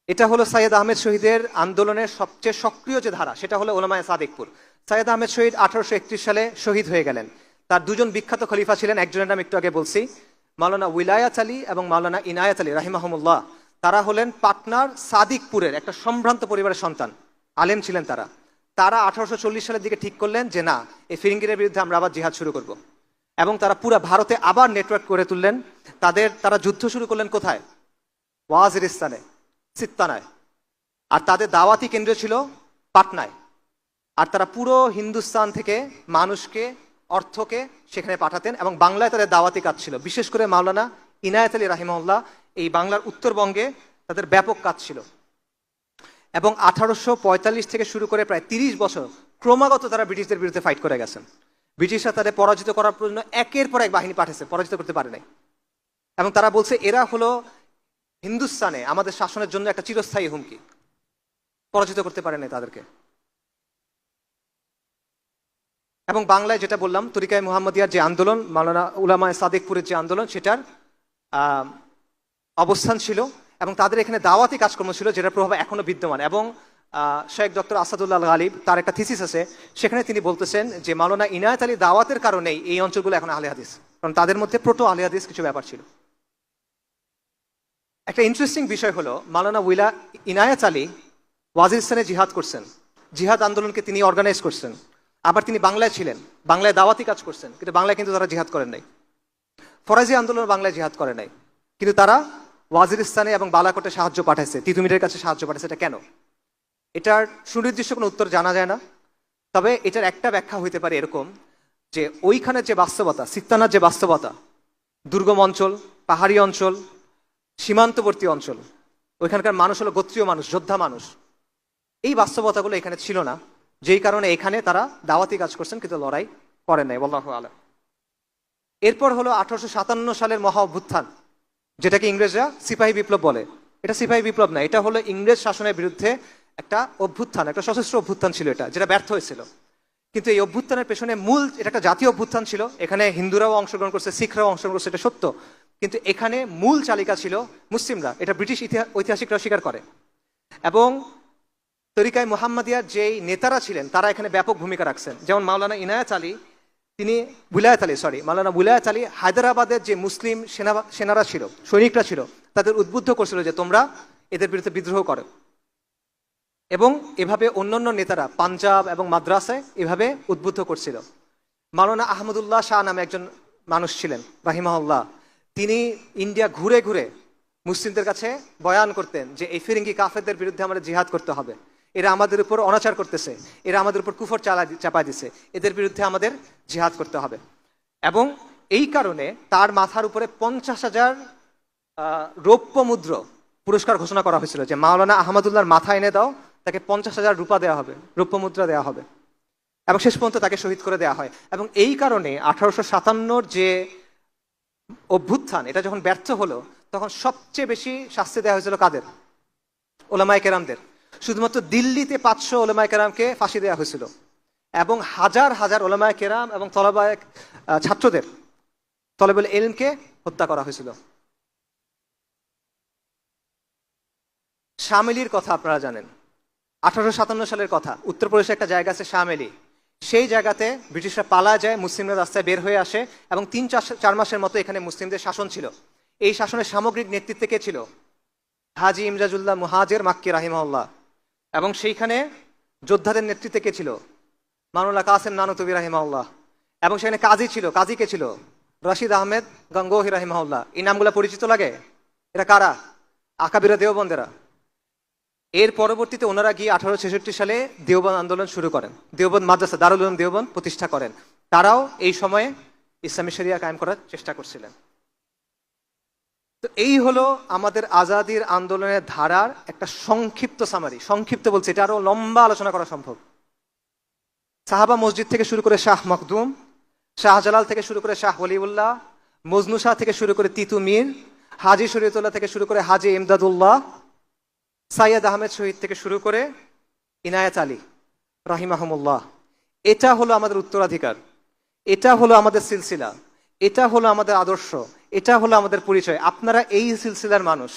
এটা হলো সৈয়দ আহমেদ শহীদের আন্দোলনের সবচেয়ে সক্রিয় যে ধারা, সেটা হলো ওলামায়ে সাদিকপুর। সৈয়দ আহমেদ শহীদ 1831 সালে শহীদ হয়ে গেলেন। তার দুজন বিখ্যাত খলিফা ছিলেন, একজনের নাম একটু আগে বলছি, মাওলানা উইলায়াত আলী এবং মাওলানা ইনায়াত আলী রাহিমাহুমুল্লাহ। তারা হলেন পাটনার সাদিকপুরের একটা সম্ভ্রান্ত পরিবারের সন্তান, আলেম ছিলেন তারা। তারা 1840 সালের দিকে ঠিক করলেন যে না, এই ফিরিঙ্গিরের বিরুদ্ধে আমরা আবার জিহাদ শুরু করব। এবং তারা পুরো ভারতে আবার নেটওয়ার্ক করে তুললেন। তারা যুদ্ধ শুরু করলেন কোথায়? ওয়াজিরিস্তানে, সিত্তানায়। আর তাদের দাওয়াতি কেন্দ্র ছিল পাটনায়। আর তারা পুরো হিন্দুস্তান থেকে মানুষকে, অর্থকে সেখানে পাঠাতেন। এবং বাংলায় তাদের দাওয়াতি কাজ ছিল, বিশেষ করে মাওলানা ইনায়াত আলী রাহিমাহুল্লাহ এই বাংলার উত্তরবঙ্গে তাদের ব্যাপক কাজ ছিল। এবং 1845 থেকে শুরু করে প্রায় 30 বছর ক্রমাগত তারা ব্রিটিশদের বিরুদ্ধে ফাইট করে গেছেন। ব্রিটিশরা তাদের পরাজিত করার জন্য একের পর এক বাহিনী পাঠিয়েছে, পরাজিত করতে পারে নাই। এবং তারা বলছে এরা হলো হিন্দুস্তানে আমাদের শাসনের জন্য একটা চিরস্থায়ী হুমকি, পরাজিত করতে পারেনি তাদেরকে। এবং বাংলায় যেটা বললাম, তরিকায়ে মুহাম্মদিয়ার যে আন্দোলন, মাওলানা উলামায়ে সাদেকপুরের যে আন্দোলন, সেটার অবস্থান ছিল এবং তাদের এখানে দাওয়াতি কাজকর্ম ছিল, যেটার প্রভাব এখনো বিদ্যমান। এবং শেখ ডক্টর আসাদুল্লাহ গালিব, তার একটা থিসিস আছে, সেখানে তিনি বলতেছেন যে মাওলানা ইনায়েত আলী দাওয়াতের কারণেই এই অঞ্চলগুলো এখন আহলে হাদিস, কারণ তাদের মধ্যে প্রোটো আহলে হাদিস কিছু ব্যাপার ছিল। একটা ইন্টারেস্টিং বিষয় হলো, মাওলানা ইনায়েত আলী ওয়াজিরিস্তানে জিহাদ করছেন, জিহাদ আন্দোলনকে তিনি অর্গানাইজ করছেন। আবার তিনি বাংলায় ছিলেন, বাংলায় দাওয়াতি কাজ করছেন, কিন্তু বাংলায় কিন্তু তারা জিহাদ করেন নাই। ফরাজি আন্দোলন বাংলায় জিহাদ করে নাই, কিন্তু তারা ওয়াজিরিস্তানে এবং বালাকোটে সাহায্য পাঠাইছে, তিতুমিরের কাছে সাহায্য পাঠাইছে। এটা কেন? এটার সুনির্দিষ্ট কোনো উত্তর জানা যায় না। তবে এটার একটা ব্যাখ্যা হইতে পারে এরকম, যে ওইখানের যে বাস্তবতা, সিত্তানার যে বাস্তবতা, দুর্গম অঞ্চল, পাহাড়ি অঞ্চল, সীমান্তবর্তী অঞ্চল, ওইখানকার মানুষ হলো গোত্রীয় মানুষ, যোদ্ধা মানুষ। এই বাস্তবতাগুলো এখানে ছিল না, যেই কারণে এখানে তারা দাওয়াতি কাজ করছেন কিন্তু লড়াই করেন নাই। আল্লাহু আ'লাম। এরপর হলো 1857 সালের মহা অভ্যুত্থান, যেটাকে ইংরেজরা সিপাহী বিপ্লব বলে। এটা সিপাহী বিপ্লব না, এটা হলো ইংরেজ শাসনের বিরুদ্ধে একটা অভ্যুত্থান, একটা সশস্ত্র অভ্যুত্থান ছিল এটা, যেটা ব্যর্থ হয়েছিল। কিন্তু এই অভ্যুত্থানের পেছনে মূল, এটা একটা জাতীয় অভ্যুত্থান ছিল, এখানে হিন্দুরাও অংশগ্রহণ করছে, শিখরাও অংশগ্রহণ করছে, এটা সত্য। কিন্তু এখানে মূল চালিকা ছিল মুসলিমরা, এটা ব্রিটিশ ঐতিহাসিকরা স্বীকার করে। এবং তরিকায়ে মুহাম্মদিয়ার যেই নেতারা ছিলেন, তারা এখানে ব্যাপক ভূমিকা রাখছেন। যেমন মাওলানা উলায়াত আলী হায়দ্রাবাদের যে মুসলিম সেনারা ছিল, সৈনিকরা ছিল, তাদের উদ্বুদ্ধ করছিল যে তোমরা এদের বিরুদ্ধে বিদ্রোহ করো। এবং এভাবে অন্যান্য নেতারা পাঞ্জাব এবং মাদ্রাসায় এভাবে উদ্বুদ্ধ করছিল। মাওলানা আহমদুল্লাহ শাহ নামে একজন মানুষ ছিলেন রাহিমাহুল্লাহ, তিনি ইন্ডিয়া ঘুরে ঘুরে মুসলিমদের কাছে বয়ান করতেন যে এই ফিরিঙ্গি কাফেরদের বিরুদ্ধে আমাদের জিহাদ করতে হবে, এরা আমাদের উপর অনাচার করতেছে, এরা আমাদের উপর কুফর চাপায় দিছে, এদের বিরুদ্ধে আমাদের জিহাদ করতে হবে। এবং এই কারণে তার মাথার উপরে 50,000 রৌপ্য মুদ্র পুরস্কার ঘোষণা করা হয়েছিল, যে মাওলানা আহমদুল্লাহর মাথা এনে দাও, তাকে 50,000 রূপা দেওয়া হবে, রৌপ্য মুদ্রা দেওয়া হবে। এবং শেষ পর্যন্ত তাকে শহীদ করে দেওয়া হয়। এবং এই কারণে 1857 যে অভ্যুত্থান, এটা যখন ব্যর্থ হলো, তখন সবচেয়ে বেশি শাস্তি দেওয়া হয়েছিল কাদের? ওলামায়ে কেরামদের। শুধুমাত্র দিল্লিতে 500 ওলামায়ে কেরামকে ফাঁসি দেওয়া হয়েছিল, এবং হাজার হাজার ওলামায়ে কেরাম এবং ছাত্রদের, তলেবুল ইলমকে হত্যা করা হয়েছিল। শামেলির কথা আপনারা জানেন, 1857 সালের কথা। উত্তরপ্রদেশে একটা জায়গা আছে শামেলি, সেই জায়গাতে ব্রিটিশরা পালায় যায়, মুসলিমরা রাস্তায় বের হয়ে আসে, এবং 3-4 মাসের মতো এখানে মুসলিমদের শাসন ছিল। এই শাসনের সামগ্রিক নেতৃত্বে কে ছিল? হাজি ইমজাজুল্লাহ মুহাজির মাক্কি রাহিমাহুল্লাহ। এবং সেইখানে যোদ্ধাদের নেতৃত্বে কে ছিল? মাওলানা কাসেম নানুতুবি রাহিমাহুল্লাহ। এবং সেখানে কাজী ছিল, কাজী কে ছিল? রশিদ আহমেদ গঙ্গোহী রাহিমাহুল্লাহ। এই নামগুলো পরিচিত লাগে? এরা কারা? আকাবিরা দেওবন্দেরা। এর পরবর্তীতে ওনারা গিয়ে 1866 সালে দেওবন্দ আন্দোলন শুরু করেন, দেওবন্দ মাদ্রাসা, দারুল উলুম দেওবন্দ প্রতিষ্ঠা করেন। তারাও এই সময়ে ইসলামী শরিয়া কায়েম করার চেষ্টা করছিলেন। তো এই হলো আমাদের আজাদির আন্দোলনের ধারার একটা সংক্ষিপ্ত সামারি। সংক্ষিপ্ত বলছে, এটা আরো লম্বা আলোচনা করা সম্ভব। সাহাবা মসজিদ থেকে শুরু করে শাহ মখদুম, শাহজালাল থেকে শুরু করে শাহ ওলিউল্লাহ, মজনু শাহ থেকে শুরু করে তিতু মীর, হাজি শরীয়তুল্লাহ থেকে শুরু করে হাজি ইমদাদুল্লাহ, সাইয়দ আহমেদ শহীদ থেকে শুরু করে ইনায়েত আলী রাহিমাহুমুল্লাহ। এটা হলো আমাদের উত্তরাধিকার, এটা হলো আমাদের সিলসিলা, এটা হলো আমাদের আদর্শ, এটা হলো আমাদের পরিচয়। আপনারা এই সিলসিলার মানুষ।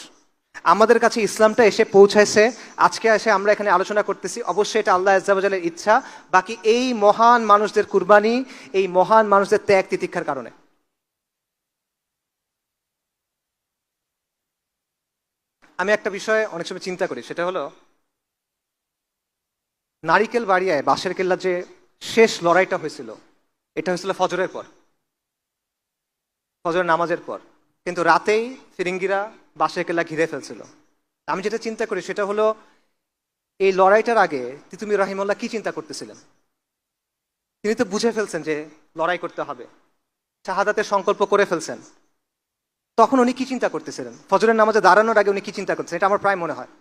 আমাদের কাছে ইসলামটা এসে পৌঁছাইছে, আজকে এসে আমরা এখানে আলোচনা করতেছি, অবশ্যই এটা আল্লাহ আজ্জা ওয়া জাল্লার ইচ্ছা, বাকি এই মহান মানুষদের কুরবানি, এই মহান মানুষদের ত্যাগ তিতিক্ষার কারণে। আমি একটা বিষয়ে অনেক সময় চিন্তা করি, সেটা হলো নারিকেল বাড়িয়ায় বাঁশের কেল্লা যে শেষ লড়াইটা হয়েছিল, এটা হয়েছিল ফজরের পর, ফজরের নামাজের পর। কিন্তু রাতেই ফিরিঙ্গিরা বাঁশের কেল্লা ঘিরে ফেলছিল। আমি যেটা চিন্তা করি সেটা হলো, এই লড়াইটার আগে তিতুমির রাহিমাহুল্লাহ কি চিন্তা করতেছিলেন? তিনি তো বুঝে ফেলছেন যে লড়াই করতে হবে, শাহাদাতের সংকল্প করে ফেলছেন। তখন উনি কি চিন্তা করতেছিলেন? ফজরের নামাজে দাঁড়ানোর আগে উনি কি চিন্তা করতেছেন? এটা আমার প্রায় মনে হয়,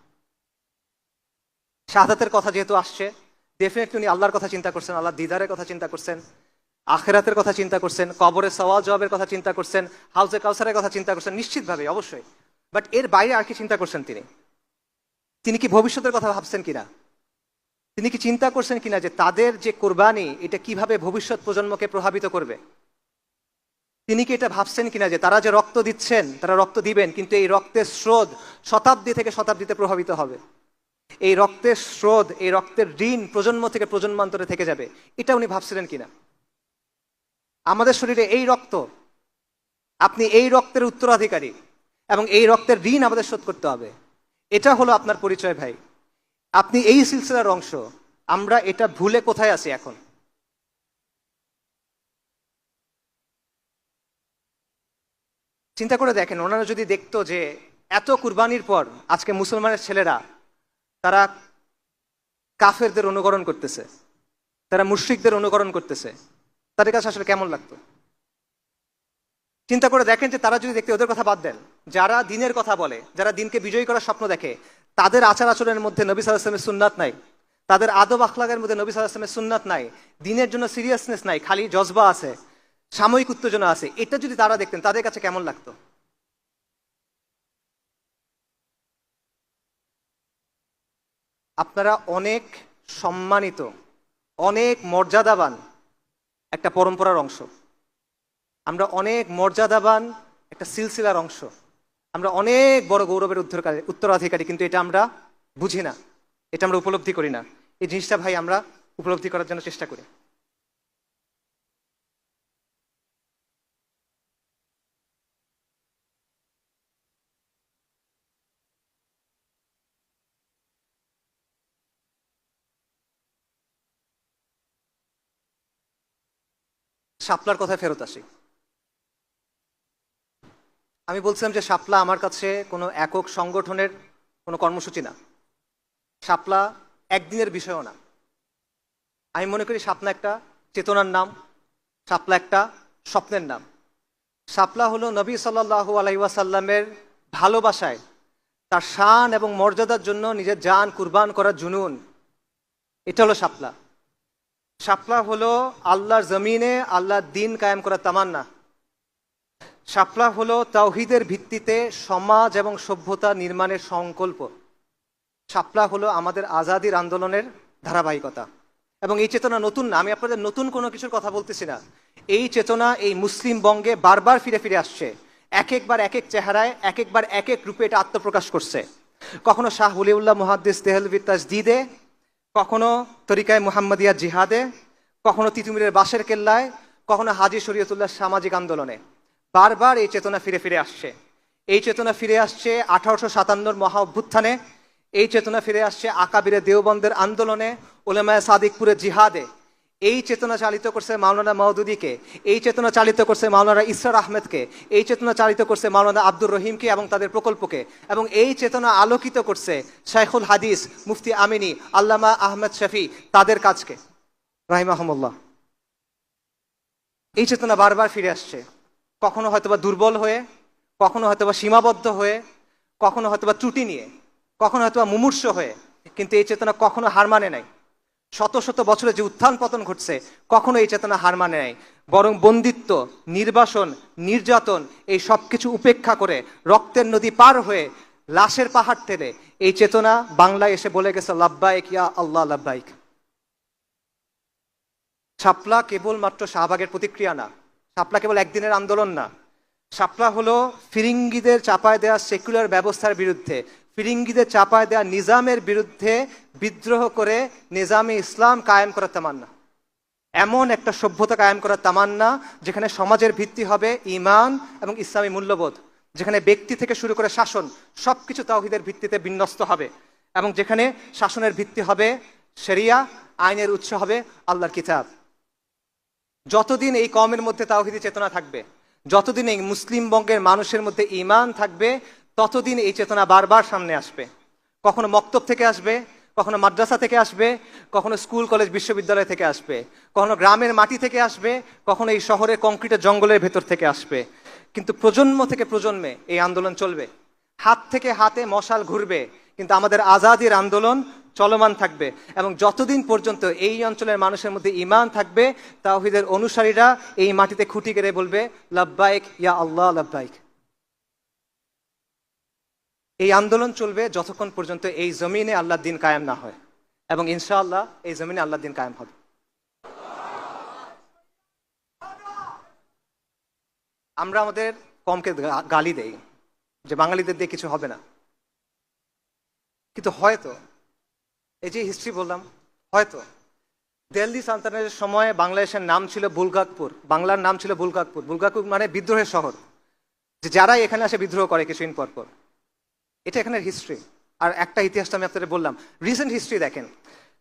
শাহাদাতের কথা যেহেতু আসছে, ডেফিনেটলি উনি আল্লাহর কথা চিন্তা করছেন, আল্লাহ দিদারের কথা চিন্তা করছেন, আখেরাতের কথা চিন্তা করছেন, কবরের সওয়াল জবাবের কথা চিন্তা করছেন, হাউজে কাউসারের কথা চিন্তা করছেন, নিশ্চিতভাবে, অবশ্যই। বাট এর বাইরে আর কি চিন্তা করছেন তিনি কি ভবিষ্যতের কথা ভাবছেন কিনা? তিনি কি চিন্তা করছেন কিনা যে তাদের যে কোরবানি এটা কিভাবে ভবিষ্যৎ প্রজন্মকে প্রভাবিত করবে? তিনি কি এটা ভাবছেন কিনা যে তারা যে রক্ত দিচ্ছেন, তারা রক্ত দিবেন, কিন্তু এই রক্তের স্রোত শতাব্দী থেকে শতাব্দীতে প্রভাবিত হবে। এই রক্তের স্রোত, এই রক্তের ঋণ প্রজন্ম থেকে প্রজন্মান্তরে থেকে যাবে, এটা উনি ভাবছিলেন কিনা? আমাদের শরীরে এই রক্ত, আপনি এই রক্তের উত্তরাধিকারী, এবং এই রক্তের ঋণ আমাদের শোধ করতে হবে। এটা হলো আপনার পরিচয় ভাই। আপনি এই সিলসিলার অংশ। আমরা এটা ভুলে কোথায় আছি এখন? চিন্তা করে দেখেন, ওনারা যদি দেখতো যে এত কুরবানির পর আজকে মুসলমানের ছেলেরা তারা কাফেরদের অনুকরণ করতেছে, তারা মুশরিকদের অনুকরণ করতেছে, তাদের কাছে আসলে কেমন লাগতো? চিন্তা করে দেখেন যে তারা যদি দেখতে, ওদের কথা বাদ দেন, যারা দিনের কথা বলে, যারা দিনকে বিজয়ী করার স্বপ্ন দেখে, তাদের আচার আচরণের মধ্যে নবী সাল্লাল্লাহু আলাইহি ওয়াসাল্লামের সুন্নাত নাই, তাদের আদব আখলাকের মধ্যে নবী সাল্লাল্লাহু আলাইহি ওয়াসাল্লামের সুন্নাত নাই, দিনের জন্য সিরিয়াসনেস নাই, খালি জজবা আছে, সাময়িক উত্তেজনা আছে, এটা যদি তারা দেখতেন তাদের কাছে কেমন লাগতো? আপনারা অনেক সম্মানিত, অনেক মর্যাদাবান একটা পরম্পরার অংশ। আমরা অনেক মর্যাদাবান একটা সিলসিলার অংশ। আমরা অনেক বড় গৌরবের উত্তরাধিকারী, কিন্তু এটা আমরা বুঝি না, এটা আমরা উপলব্ধি করি না। এই জিনিসটা ভাই আমরা উপলব্ধি করার জন্য চেষ্টা করি। শাপলার কথায় ফেরত আসি। আমি বলছিলাম যে শাপলা আমার কাছে কোনো একক সংগঠনের কোনো কর্মসূচি না, শাপলা একদিনের বিষয়ও না। আমি মনে করি শাপলা একটা চেতনার নাম, শাপলা একটা স্বপ্নের নাম। শাপলা হলো নবী সাল্লাল্লাহু আলাইহি ওয়াসাল্লামের ভালোবাসায়, তার শান এবং মর্যাদার জন্য নিজের জান কুরবান করার জুনুন, এটা হলো শাপলা। শাপলা হলো আল্লাহর জমিনে আল্লাহর দিন কায়েম করার তামান্না। শাপলা হলো তাওহীদের ভিত্তিতে সমাজ এবং সভ্যতা নির্মাণের সংকল্প। শাপলা হলো আমাদের আজাদির আন্দোলনের ধারাবাহিকতা। এবং এই চেতনা নতুন না, আমি আপনাদের নতুন কোনো কিছুর কথা বলতেছি না। এই চেতনা এই মুসলিম বঙ্গে বারবার ফিরে ফিরে আসছে, এক একবার এক এক চেহারায়, এক একবার এক এক রূপে এটা আত্মপ্রকাশ করছে। কখনো শাহ ওলিউল্লাহ মুহাদ্দিস দেহলভী তাজদীদে, কখনো তরিকায় মুহাম্মাদিয়া জিহাদে, কখনো তিতুমিরের বাঁশের কেল্লায়, কখনো হাজী শরীয়তুল্লাহ সামাজিক আন্দোলনে। বারবার এই চেতনা ফিরে ফিরে আসছে। এই চেতনা ফিরে আসছে 1857 মহা অভ্যুত্থানে, এই চেতনা ফিরে আসছে আকাবিরে দেওবন্দের আন্দোলনে, উলামায়ে সাদিকপুরের জিহাদে। এই চেতনা চালিত করছে মাওলানা মওদুদীকে, এই চেতনা চালিত করছে মাওলানা ইসরার আহমেদকে, এই চেতনা চালিত করছে মাওলানা আব্দুর রহিমকে এবং তাদের প্রকল্পকে, এবং এই চেতনা আলোকিত করছে শাইখুল হাদিস মুফতি আমিনী আল্লামা আহমেদ শফি তাদের কাজকে রাহিমাহুমুল্লাহ। এই চেতনা বারবার ফিরে আসছে, কখনো হয়তোবা দুর্বল হয়ে, কখনো হয়তোবা সীমাবদ্ধ হয়ে, কখনো হয়তোবা ত্রুটি নিয়ে, কখনো হয়তোবা মুমূর্ষ হয়ে, কিন্তু এই চেতনা কখনো হার মানে নাই। শত শত বছরে যে উত্থান পতন ঘটছে, কখনো এই চেতনা হার মানে নাই, বরং বন্দিত্ব, নির্বাসন, নির্যাতন এই সব কিছু উপেক্ষা করে রক্তের নদী পার হয়ে লাশের পাহাড় ঠেলে এই চেতনা বাংলায় এসে বলে গেছে লাব্বাইক ইয়া আল্লাহ লাব্বাইক। শাপলা কেবলমাত্র শাহবাগের প্রতিক্রিয়া না, শাপলা কেবল একদিনের আন্দোলন না। শাপলা হলো ফিরিঙ্গিদের চাপায় দেওয়া সেকুলার ব্যবস্থার বিরুদ্ধে, ফিরিঙ্গিদের চাপায় দেওয়া নিজামের বিরুদ্ধে বিদ্রোহ করে নিজামে ইসলাম কায়েম করার তামান্না। এমন একটা সভ্যতা কায়েম করার তামান্না যেখানে সমাজের ভিত্তি হবে ঈমান এবং ইসলামী মূল্যবোধ, যেখানে ব্যক্তি থেকে শুরু করে শাসন সবকিছু তাওহীদের ভিত্তিতে বিন্যস্ত হবে, এবং যেখানে শাসনের ভিত্তি হবে শরিয়া, আইনের উৎস হবে আল্লাহর কিতাব। যতদিন এই কওমের মধ্যে তাওহীদি চেতনা থাকবে, যতদিন এই মুসলিম বঙ্গের মানুষের মধ্যে ঈমান থাকবে, ততদিন এই চেতনা বারবার সামনে আসবে। কখনো মক্তব থেকে আসবে, কখনো মাদ্রাসা থেকে আসবে, কখনো স্কুল কলেজ বিশ্ববিদ্যালয় থেকে আসবে, কখনো গ্রামের মাটি থেকে আসবে, কখনো এই শহরের কংক্রিটের জঙ্গলের ভেতর থেকে আসবে। কিন্তু প্রজন্ম থেকে প্রজন্মে এই আন্দোলন চলবে, হাত থেকে হাতে মশাল ঘুরবে, কিন্তু আমাদের আজাদির আন্দোলন চলমান থাকবে। এবং যতদিন পর্যন্ত এই অঞ্চলের মানুষের মধ্যে ঈমান থাকবে, তাওহীদের অনুসারীরা এই মাটিতে খুঁটি গেড়ে বলবে লাব্বাইক ইয়া আল্লাহ লাব্বাইক। এই আন্দোলন চলবে যতক্ষণ পর্যন্ত এই জমিনে আল্লাহর দিন কায়েম না হয়, এবং ইনশাআল্লাহ এই জমিনে আল্লাহর দিন কায়েম হবে। আমরা আমাদের কমকে গালি দেই যে বাঙালিদের দিয়ে কিছু হবে না, কিন্তু হয়তো এই যে হিস্ট্রি বললাম, হয়তো দিল্লি সালতানাতের সময় বাংলাদেশের নাম ছিল বুলগাকপুর, বাংলার নাম ছিল বুলগাকপুর। বুলগাকপুর মানে বিদ্রোহের শহর, যে যারা এখানে আসে বিদ্রোহ করে কিছুদিন পর পর। এটা এখানের হিস্ট্রি। আর একটা ইতিহাসটা আমি আপনাদের বললাম, রিসেন্ট হিস্ট্রি দেখেন।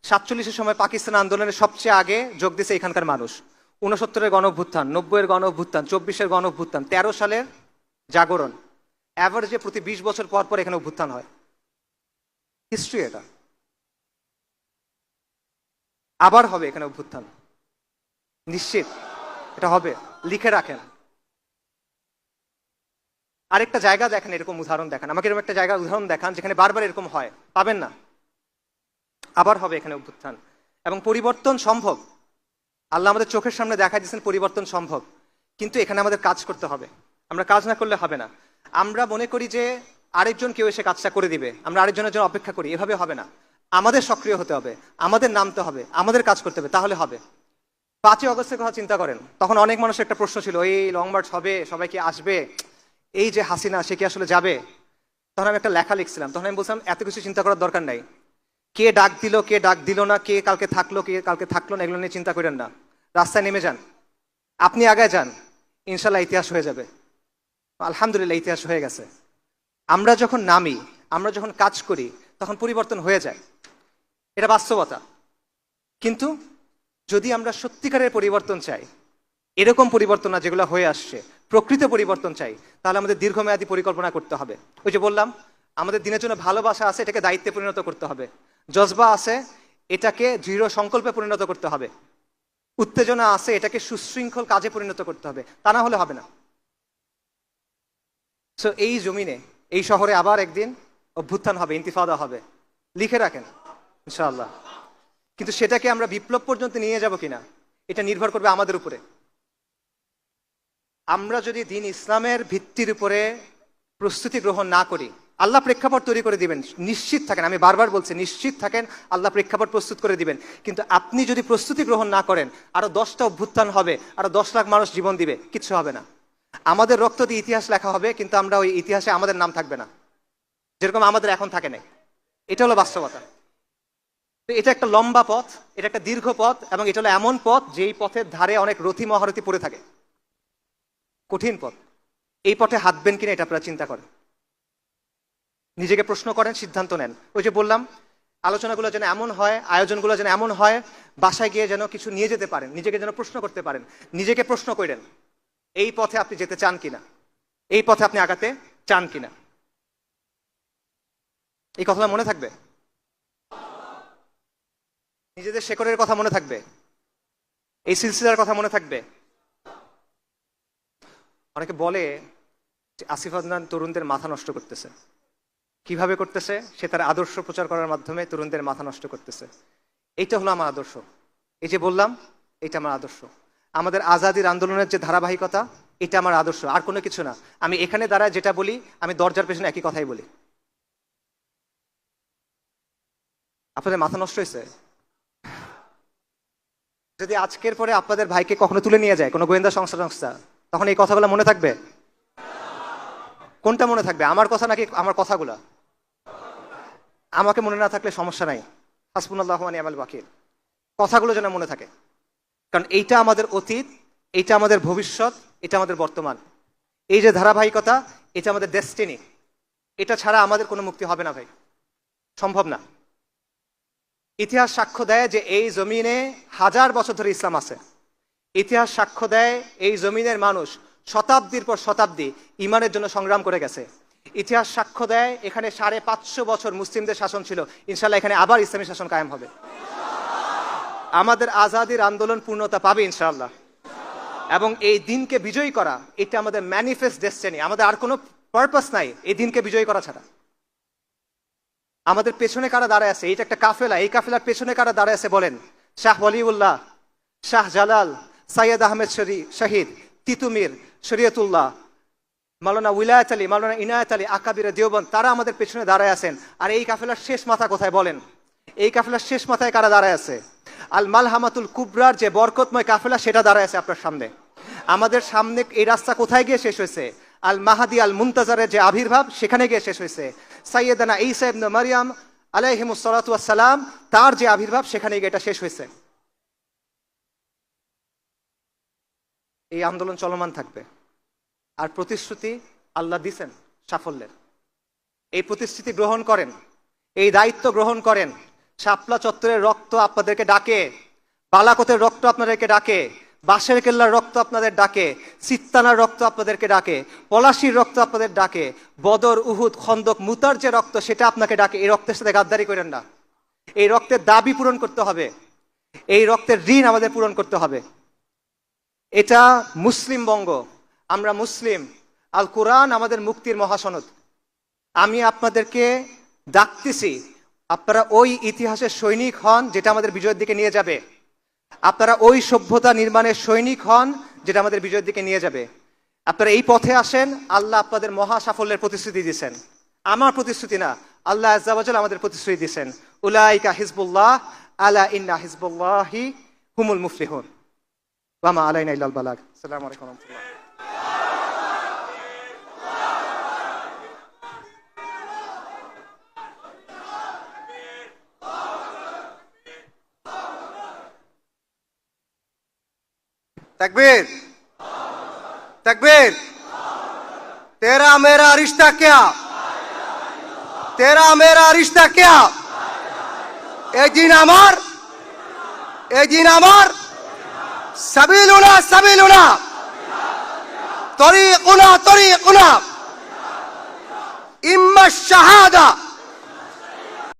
47-এর সময় পাকিস্তান আন্দোলনের সবচেয়ে আগে যোগ দিয়েছে এখানকার মানুষ। 69-এর গণ অভ্যুত্থান, 90-এর গণ অভ্যুত্থান, 24-এর গণ অভ্যুত্থান, 13 সালের জাগরণ, অ্যাভারেজে প্রতি 20 বছর পর পর এখানে অভ্যুত্থান হয়। হিস্ট্রি এটা। আবার হবে এখানে অভ্যুত্থান, নিশ্চিত এটা হবে, লিখে রাখেন। আরেকটা জায়গা দেখেন, এরকম উদাহরণ দেখান আমাকে, এরকম একটা জায়গার উদাহরণ দেখান যেখানে বারবার এরকম হয়, পাবেন না। আবার হবে এখানে অভ্যুত্থান, এবং পরিবর্তন সম্ভব। আল্লাহ আমাদের চোখের সামনে দেখা দিয়েছেন পরিবর্তন সম্ভব, কিন্তু এখানে আমাদের কাজ করতে হবে। আমরা কাজ না করলে হবে না। আমরা মনে করি যে আরেকজন কেউ এসে কাজটা করে দিবে, আমরা আরেকজনের জন্য অপেক্ষা করি, এভাবে হবে না। আমাদের সক্রিয় হতে হবে, আমাদের নামতে হবে, আমাদের কাজ করতে হবে, তাহলে হবে। 5ই অগস্টের কথা চিন্তা করেন, তখন অনেক মানুষের একটা প্রশ্ন ছিল, এই লং মার্চ হবে, সবাই কি আসবে, এই যে হাসিনা সে কি আসলে যাবে? তখন আমি একটা লেখা লিখছিলাম, তখন আমি বলছিলাম এত কিছু চিন্তা করার দরকার নাই। কে ডাক দিল, কে ডাক দিল না, কে কালকে থাকলো, কে কালকে থাকলো না, এগুলো নিয়ে চিন্তা করেন না। রাস্তায় নেমে যান, আপনি আগায় যান, ইনশাল্লাহ ইতিহাস হয়ে যাবে। আলহামদুলিল্লাহ ইতিহাস হয়ে গেছে। আমরা যখন নামি, আমরা যখন কাজ করি, তখন পরিবর্তন হয়ে যায়, এটা বাস্তবতা। কিন্তু যদি আমরা সত্যিকারের পরিবর্তন চাই, এরকম পরিবর্তন না যেগুলো হয়ে আসছে, প্রকৃত পরিবর্তন চাই, তাহলে আমাদের দীর্ঘমেয়াদী পরিকল্পনা করতে হবে। ওই যে বললাম, আমাদের দিনের জন্য ভালোবাসা আছে, এটাকে দায়িত্বে পরিণত করতে হবে। জজবা আছে, এটাকে দৃঢ় সংকল্পে পরিণত করতে হবে। উত্তেজনা আছে, এটাকে সুশৃঙ্খল কাজে পরিণত করতে হবে, তা না হলে হবে না। সো এই জমিনে, এই শহরে আবার একদিন অভ্যুত্থান হবে, ইন্তিফাদা হবে, লিখে রাখেন ইনশাআল্লাহ। কিন্তু সেটাকে আমরা বিপ্লব পর্যন্ত নিয়ে যাব কিনা, এটা নির্ভর করবে আমাদের উপরে। আমরা যদি দিন ইসলামের ভিত্তির উপরে প্রস্তুতি গ্রহণ না করি, আল্লাহ প্রেক্ষাপট তৈরি করে দিবেন, নিশ্চিত থাকেন, আমি বারবার বলছি নিশ্চিত থাকেন, আল্লাহ প্রেক্ষাপট প্রস্তুত করে দিবেন। কিন্তু আপনি যদি প্রস্তুতি গ্রহণ না করেন, আরো 10টা অভ্যুত্থান হবে, আরো 10 লাখ মানুষ জীবন দিবে, কিচ্ছু হবে না। আমাদের রক্ত দিয়ে ইতিহাস লেখা হবে, কিন্তু আমরা ওই ইতিহাসে আমাদের নাম থাকবে না, যেরকম আমাদের এখন থাকে না। এটা হলো বাস্তবতা। তো এটা একটা লম্বা পথ, এটা একটা দীর্ঘ পথ, এবং এটা হলো এমন পথ যেই পথের ধারে অনেক রথী মহারথী পড়ে থাকে, কঠিন পথ। এই পথে হাঁটবেন কিনা এটা আপনারা চিন্তা করেন, নিজেকে প্রশ্ন করেন, সিদ্ধান্ত নেন। ওই যে বললাম, আলোচনাগুলো যেন এমন হয়, আয়োজনগুলো যেন এমন হয়, বাসায় গিয়ে যেন কিছু নিয়ে যেতে পারেন, নিজেকে যেন প্রশ্ন করতে পারেন, নিজেকে প্রশ্ন করেন এই পথে আপনি যেতে চান কিনা, এই পথে আপনি আগাতে চান কিনা। এই কথাটা মনে থাকবে, নিজেদের শেকড়ের কথা মনে থাকবে, এই সিলসিলার কথা মনে থাকবে। অনেকে বলে যে আসিফ আদনান তরুণদের মাথা নষ্ট করতেছে। কিভাবে করতেছে? সে তার আদর্শ প্রচার করার মাধ্যমে তরুণদের মাথা নষ্ট করতেছে। এইটা হলো আমার আদর্শ। এই যে বললাম, এটা আমার আদর্শ। আমাদের আজাদির আন্দোলনের যে ধারাবাহিকতা, এটা আমার আদর্শ, আর কোনো কিছু না। আমি এখানে দাঁড়ায় যেটা বলি, আমি দরজার পেছনে একই কথাই বলি। আপনাদের মাথা নষ্ট হয়েছে? যদি আজকের পরে আপনাদের ভাইকে কখনো তুলে নিয়ে যায় কোনো গোয়েন্দা সংস্থা, তখন এই কথাগুলো মনে থাকবে? কোনটা মনে থাকবে, আমার কথা নাকি আমার কথাগুলা? আমাকে মনে না থাকলে সমস্যা নাই, হাসবুনাল্লাহু ওয়া নি'মাল ওয়াকিল। কথাগুলো যেন মনে থাকে, কারণ এইটা আমাদের অতীত, এইটা আমাদের ভবিষ্যৎ, এটা আমাদের বর্তমান। এই যে ধারাবাহিকতা, এটা আমাদের ডেস্টিনি। এটা ছাড়া আমাদের কোনো মুক্তি হবে না ভাই, সম্ভব না। ইতিহাস সাক্ষ্য দেয় যে এই জমিনে 1000 বছর ধরে ইসলাম আছে। ইতিহাস সাক্ষ্য দেয় এই জমিনের মানুষ শতাব্দীর পর শতাব্দী ইমানের জন্য সংগ্রাম করে গেছে। ইতিহাস সাক্ষ্য দেয় এখানে 550 বছর মুসলিমদের শাসন ছিল, ইনশাল্লাহ এখানে আবার ইসলামী শাসন কায়েম হবে। আমাদের আজাদির আন্দোলন পূর্ণতা পাবে ইনশাআল্লাহ, এবং এই দিনকে বিজয়ী করা, এটা আমাদের ম্যানিফেস্ট ডেস্টিনি। আমাদের আর কোনো পারপাস নাই এই দিনকে বিজয়ী করা ছাড়া। আমাদের পেছনে কারা দাঁড়ায় আছে? এইটা একটা কাফেলা, এই কাফেলার পেছনে কারা দাঁড়ায় আছে বলেন? শাহ ওয়ালিউল্লাহ, শাহ জালাল, সাইয়্যেদ আহমেদ শহীদ, তিতুমির, শরীয়তুল্লাহ, মাওলানা উলায়াত আলী, মাওলানা ইনায়াত আলী, আকাবিরে দেওবন্দ, তারা আমাদের পেছনে দাঁড়ায় আছেন। আর এই কাফেলার শেষ মাথা কোথায় বলেন? এই কাফেলার শেষ মাথায় কারা দাঁড়ায় আছে? আল মালহামাতুল কুবরার যে বরকতময় কাফেলা, সেটা দাঁড়ায় আছে আপনার সামনে। আমাদের সামনে এই রাস্তা কোথায় গিয়ে শেষ হয়েছে? আল মাহাদি আল মুনতাজারের যে আবির্ভাব, সেখানে গিয়ে শেষ হয়েছে। সাইয়েদানা ঈসা ইবনে মারইয়াম আলাইহিমুস সালাতু ওয়াস সালাম, তার যে আবির্ভাব, সেখানে গিয়ে এটা শেষ হয়েছে। এই আন্দোলন চলমান থাকবে। আর প্রতিশ্রুতি আল্লাহ দিছেন সাফল্যের। এই প্রতিশ্রুতি গ্রহণ করেন, এই দায়িত্ব গ্রহণ করেন। শাপলা চত্বরের রক্ত আপনাদেরকে ডাকে, বালাকোটের রক্ত আপনাদেরকে ডাকে, বাঁশের কেল্লার রক্ত আপনাদের ডাকে, সিত্তানার রক্ত আপনাদেরকে ডাকে, পলাশির রক্ত আপনাদের ডাকে, বদর, উহুদ, খন্দক, মুতার যে রক্ত, সেটা আপনাকে ডাকে। এই রক্তের সাথে গাদ্দারি করেন না। এই রক্তের দাবি পূরণ করতে হবে, এই রক্তের ঋণ আমাদের পূরণ করতে হবে। এটা মুসলিম বঙ্গ, আমরা মুসলিম। আল কোরআন আমাদের মুক্তির মহাসনদ। আমি আপনাদেরকে ডাকতেছি, আপনারা ওই ইতিহাসের সৈনিক হন যেটা আমাদের বিজয়ের দিকে নিয়ে যাবে। আপনারা ওই সভ্যতা নির্মাণের সৈনিক হন যেটা আমাদের বিজয়ের দিকে নিয়ে যাবে। আপনারা এই পথে আসেন। আল্লাহ আপনাদের মহা সাফল্যের প্রতিশ্রুতি দিয়েছেন। আমার প্রতিশ্রুতি না, আল্লাহ আজ্জা ওয়া জাল্লা আমাদের প্রতিশ্রুতি দিয়েছেন। উলাইকা হিজবুল্লাহ, আলা ইন্না হিজবুল্লাহি হুমুল মুফলিহুন। ওয়া মা আলাইনা ইল্লাল বালাগ। আসসালামু আলাইকুম ওয়া রাহমাতুল্লাহ। तकबीर तकबीर। तेरा मेरा रिश्ता क्या, तेरा मेरा रिश्ता क्या? ए दिन अमर, ए दिन अमर, सबीलुना सबीलुना, तरीकुना तरीकुना, इम्मा शहादा